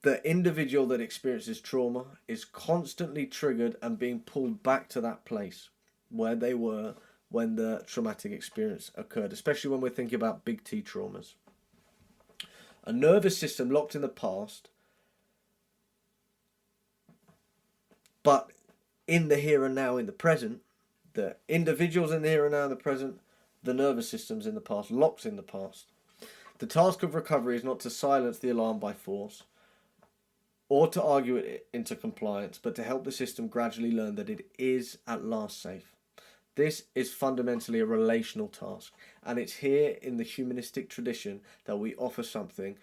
Speaker 1: The individual that experiences trauma is constantly triggered and being pulled back to that place where they were when the traumatic experience occurred, especially when we're thinking about big T traumas. A nervous system locked in the past, but in the here and now, in the present, the individuals in the here and now, in the present, the nervous system's in the past, locked in the past. The task of recovery is not to silence the alarm by force, or to argue it into compliance, but to help the system gradually learn that it is at last safe. This is fundamentally a relational task, and it's here in the humanistic tradition that we offer something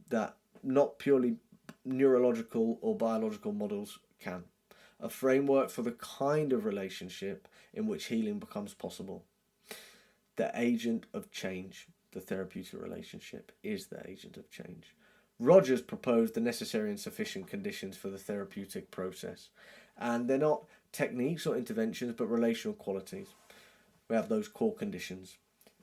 Speaker 1: that not purely neurological or biological models can. A framework for the kind of relationship in which healing becomes possible. The agent of change, the therapeutic relationship, is the agent of change. Rogers proposed the necessary and sufficient conditions for the therapeutic process, and they're not techniques or interventions but relational qualities. We have those core conditions: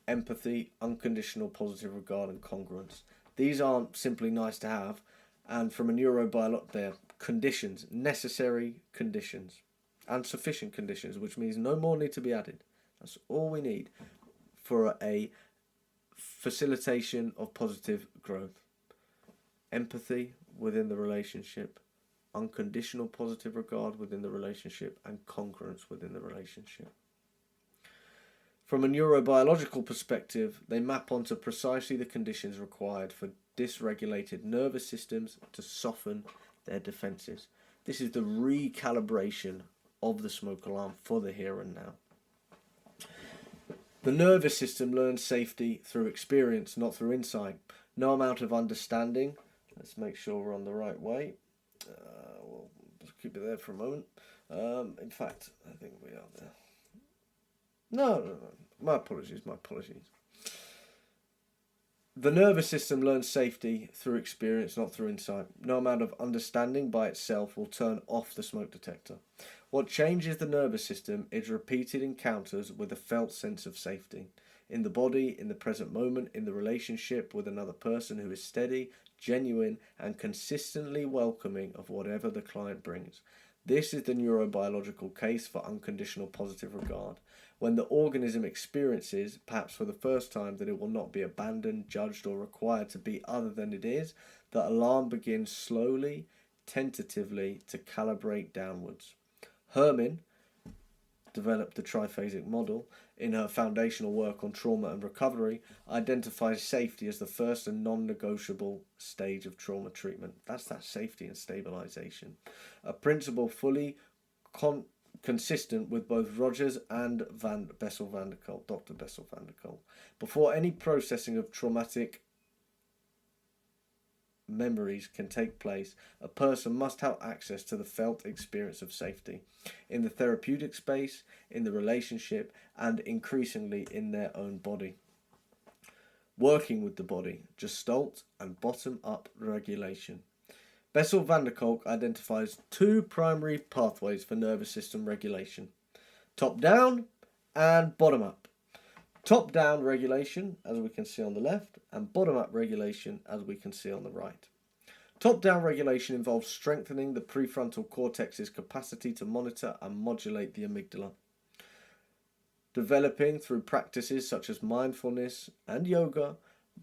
Speaker 1: empathy, unconditional positive regard, and congruence. These aren't simply nice to have, and from a neurobiological, they're conditions, necessary conditions and sufficient conditions, which means no more need to be added. That's all we need for a facilitation of positive growth. Empathy within the relationship, unconditional positive regard within the relationship, and congruence within the relationship. From a neurobiological perspective, they map onto precisely the conditions required for dysregulated nervous systems to soften their defenses. This is the recalibration of the smoke alarm for the here and now. The nervous system learns safety through experience, not through insight. No amount of understanding. Let's make sure we're on the right way. We'll just keep it there for a moment. In fact, I think we are there. No. My apologies. The nervous system learns safety through experience, not through insight. No amount of understanding by itself will turn off the smoke detector. What changes the nervous system is repeated encounters with a felt sense of safety. In the body, in the present moment, in the relationship with another person who is steady, genuine, and consistently welcoming of whatever the client brings. This is the neurobiological case for unconditional positive regard. When the organism experiences, perhaps for the first time, that it will not be abandoned, judged, or required to be other than it is, the alarm begins slowly, tentatively to calibrate downwards. Hermin developed the triphasic model in her foundational work on trauma and recovery, identifies safety as the first and non-negotiable stage of trauma treatment. That's that safety and stabilization. A principle fully consistent with both Rogers and Bessel van der Kolk, Dr. Bessel van der Kolk. Before any processing of traumatic memories can take place, a person must have access to the felt experience of safety in the therapeutic space, in the relationship, and increasingly in their own body. Working with the body, Gestalt and bottom-up regulation. Bessel van der Kolk identifies two primary pathways for nervous system regulation: top-down and bottom-up. Top-down regulation, as we can see on the left, and bottom-up regulation, as we can see on the right. Top-down regulation involves strengthening the prefrontal cortex's capacity to monitor and modulate the amygdala. Developing through practices such as mindfulness and yoga,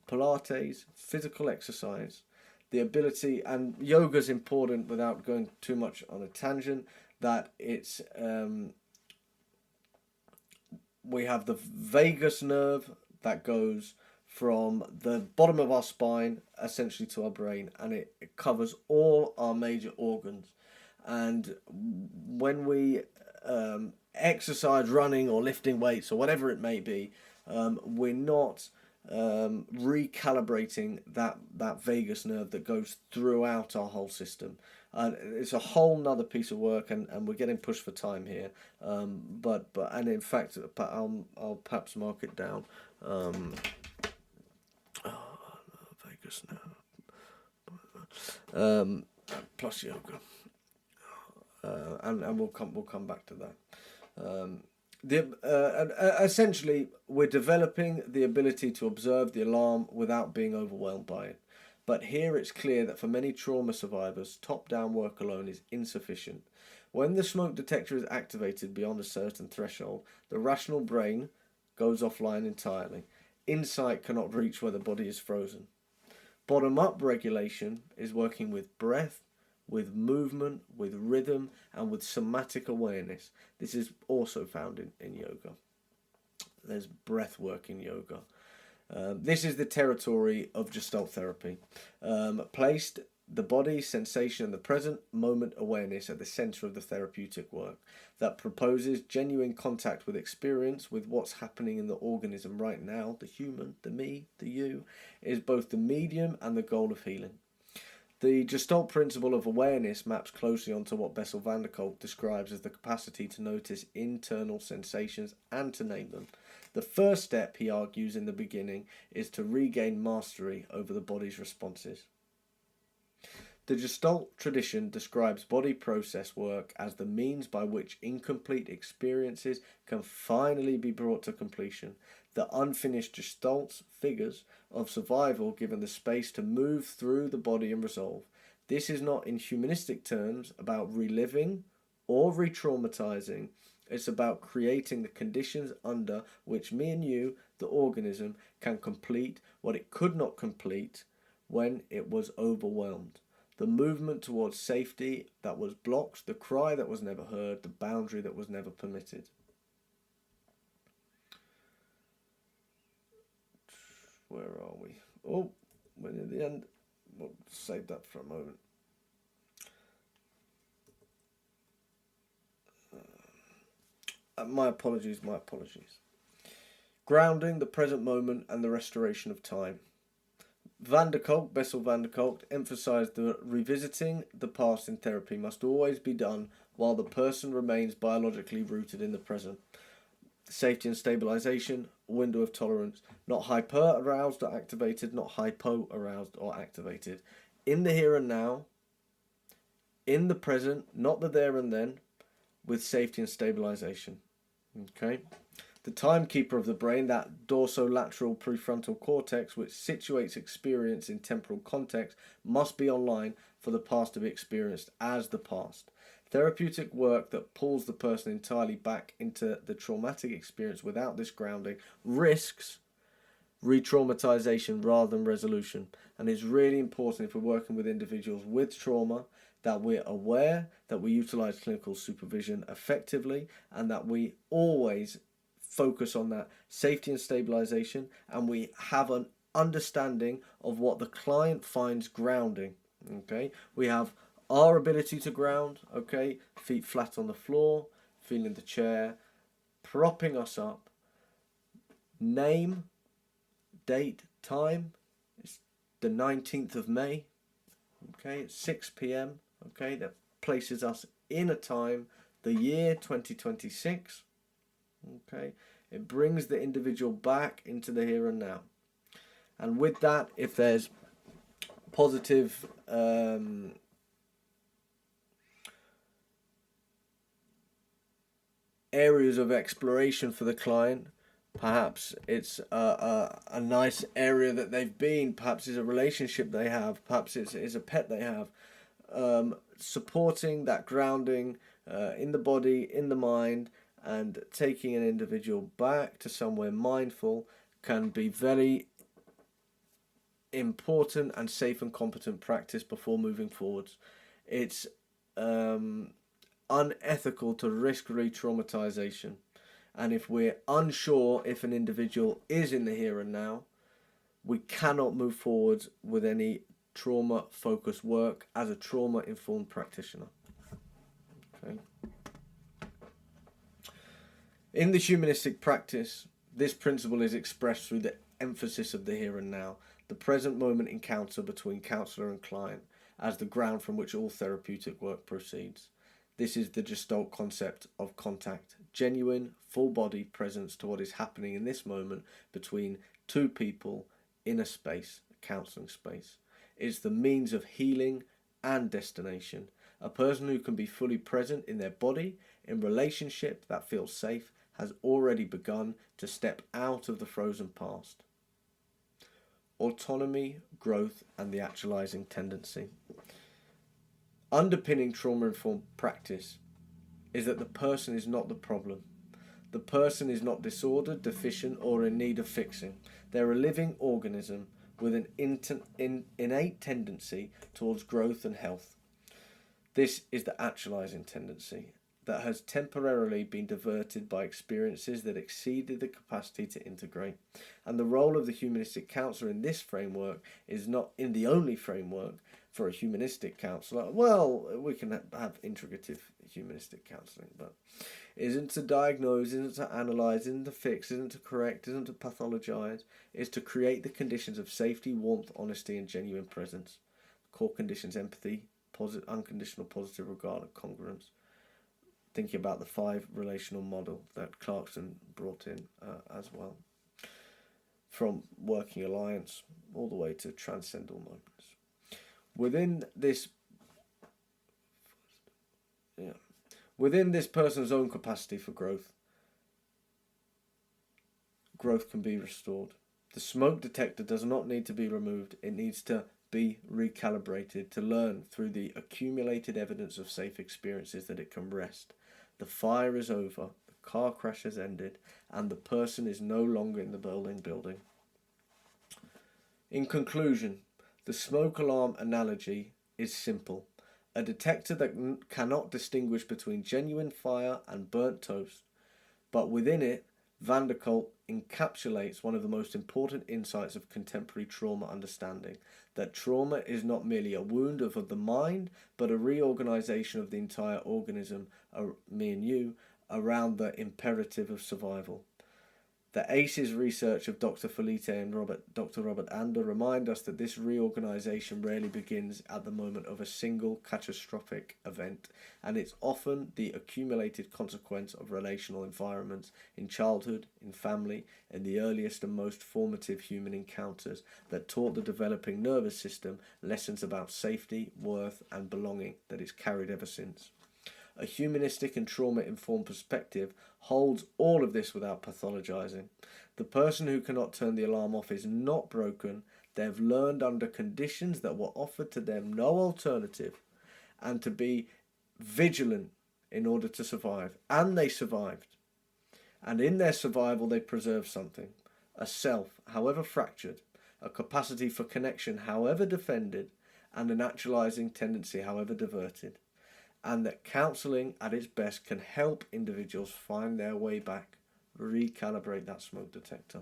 Speaker 1: Pilates, physical exercise, the ability, and yoga is important without going too much on a tangent, that it's we have the vagus nerve that goes from the bottom of our spine essentially to our brain, and it covers all our major organs. And when we exercise, running or lifting weights or whatever it may be, we're not recalibrating that vagus nerve that goes throughout our whole system. It's a whole nother piece of work, and we're getting pushed for time here. But and in fact, I'll perhaps mark it down. Vagus nerve plus yoga, and we'll come back to that. Essentially, we're developing the ability to observe the alarm without being overwhelmed by it. But here it's clear that for many trauma survivors, top-down work alone is insufficient. When the smoke detector is activated beyond a certain threshold, the rational brain goes offline entirely. Insight cannot reach where the body is frozen. Bottom-up regulation is working with breath, with movement, with rhythm, and with somatic awareness. This is also found in yoga. There's breath work in yoga. This is the territory of Gestalt therapy. Placed the body, sensation, and the present moment awareness at the centre of the therapeutic work that proposes genuine contact with experience, with what's happening in the organism right now, the human, the me, the you, is both the medium and the goal of healing. The Gestalt principle of awareness maps closely onto what Bessel van der Kolk describes as the capacity to notice internal sensations and to name them. The first step, he argues in the beginning, is to regain mastery over the body's responses. The Gestalt tradition describes body process work as the means by which incomplete experiences can finally be brought to completion. The unfinished Gestalt figures of survival given the space to move through the body and resolve. This is not, in humanistic terms, about reliving or re-traumatizing. It's about creating the conditions under which me and you, the organism, can complete what it could not complete when it was overwhelmed. The movement towards safety that was blocked, the cry that was never heard, the boundary that was never permitted. Where are we? Oh, we're near the end. We'll save that for a moment. My apologies. Grounding the present moment and the restoration of time. Bessel van der Kolk emphasised that revisiting the past in therapy must always be done while the person remains biologically rooted in the present. Safety and stabilisation, window of tolerance, not hyper-aroused or activated, not hypo-aroused or activated. In the here and now, in the present, not the there and then, with safety and stabilisation. Okay? The timekeeper of the brain, that dorsolateral prefrontal cortex, which situates experience in temporal context, must be online for the past to be experienced as the past. Therapeutic work that pulls the person entirely back into the traumatic experience without this grounding risks re-traumatization rather than resolution. And it's really important if we're working with individuals with trauma that we're aware that we utilize clinical supervision effectively and that we always focus on that safety and stabilization, and we have an understanding of what the client finds grounding. Okay, we have our ability to ground, okay, feet flat on the floor, feeling the chair, propping us up, name, date, time, it's the 19th of May, okay, it's 6 p.m, okay, that places us in a time, the year 2026, okay, it brings the individual back into the here and now. And with that, if there's positive areas of exploration for the client, perhaps it's a nice area that they've been, perhaps it's a relationship they have, perhaps it's a pet they have, supporting that grounding in the body, in the mind, and taking an individual back to somewhere mindful can be very important and safe and competent practice before moving forwards. It's unethical to risk re-traumatization, and if we're unsure if an individual is in the here and now, we cannot move forward with any trauma focused work as a trauma informed practitioner. Okay. In the humanistic practice, this principle is expressed through the emphasis of the here and now, the present moment encounter between counsellor and client, as the ground from which all therapeutic work proceeds. This is the Gestalt concept of contact, genuine, full-bodied presence to what is happening in this moment between two people in a space, a counselling space. It's the means of healing and destination. A person who can be fully present in their body, in relationship that feels safe, has already begun to step out of the frozen past. Autonomy, growth, and the actualizing tendency. Underpinning trauma-informed practice is that the person is not the problem. The person is not disordered, deficient, or in need of fixing. They're a living organism with an innate tendency towards growth and health. This is the actualizing tendency that has temporarily been diverted by experiences that exceeded the capacity to integrate. And the role of the humanistic counsellor in this framework is not in the only framework for a humanistic counsellor. Well, we can have integrative humanistic counselling, but isn't to diagnose, isn't to analyse, isn't to fix, isn't to correct, isn't to pathologise, is to create the conditions of safety, warmth, honesty and genuine presence. Core conditions: empathy, unconditional positive regard and congruence. Thinking about the 5 relational model that Clarkson brought in as well, from working alliance all the way to transcendental moments. Within this person's own capacity for growth can be restored. The smoke detector does not need to be removed. It needs to be recalibrated to learn through the accumulated evidence of safe experiences that it can rest. The fire is over, the car crash has ended, and the person is no longer in the building. In conclusion, the smoke alarm analogy is simple. A detector that cannot distinguish between genuine fire and burnt toast, but within it, Van der Kolk encapsulates one of the most important insights of contemporary trauma understanding, that trauma is not merely a wound of the mind, but a reorganization of the entire organism, me and you, around the imperative of survival. The ACEs research of Dr. Felice and Dr. Robert Ander remind us that this reorganization rarely begins at the moment of a single catastrophic event, and it's often the accumulated consequence of relational environments in childhood, in family, in the earliest and most formative human encounters that taught the developing nervous system lessons about safety, worth, and belonging that it's carried ever since. A humanistic and trauma-informed perspective holds all of this without pathologizing. The person who cannot turn the alarm off is not broken. They've learned under conditions that were offered to them no alternative, and to be vigilant in order to survive. And they survived. And in their survival, they preserved something. A self, however fractured, a capacity for connection, however defended, and an actualizing tendency, however diverted. And that counselling at its best can help individuals find their way back, recalibrate that smoke detector.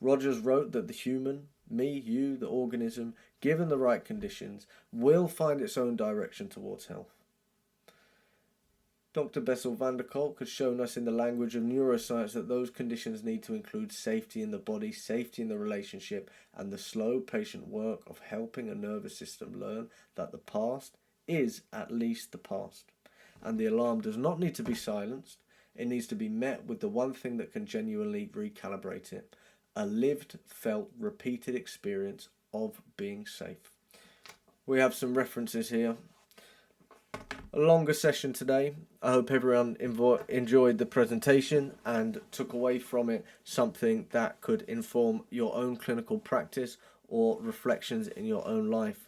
Speaker 1: Rogers wrote that the human, me, you, the organism, given the right conditions, will find its own direction towards health. Dr. Bessel van der Kolk has shown us in the language of neuroscience that those conditions need to include safety in the body, safety in the relationship, and the slow, patient work of helping a nervous system learn that the past is at least the past. And the alarm does not need to be silenced. It needs to be met with the one thing that can genuinely recalibrate it. A lived, felt, repeated experience of being safe. We have some references here. A longer session today. I hope everyone enjoyed the presentation and took away from it something that could inform your own clinical practice or reflections in your own life.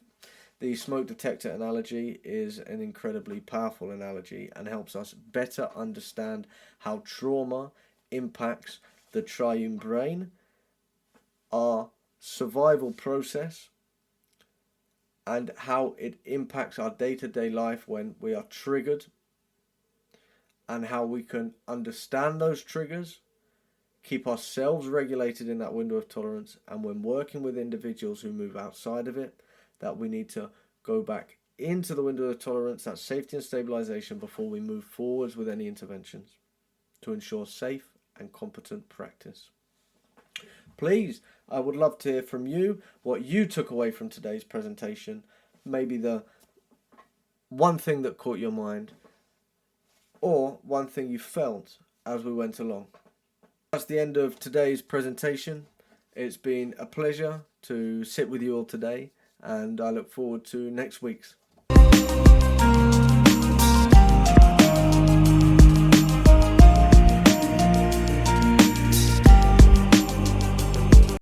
Speaker 1: The smoke detector analogy is an incredibly powerful analogy and helps us better understand how trauma impacts the triune brain, our survival process, and how it impacts our day-to-day life when we are triggered, and how we can understand those triggers, keep ourselves regulated in that window of tolerance, and when working with individuals who move outside of it, that we need to go back into the window of tolerance, that safety and stabilization, before we move forwards with any interventions to ensure safe and competent practice. Please, I would love to hear from you what you took away from today's presentation, maybe the one thing that caught your mind, or one thing you felt as we went along. That's the end of today's presentation. It's been a pleasure to sit with you all today, and I look forward to next week's.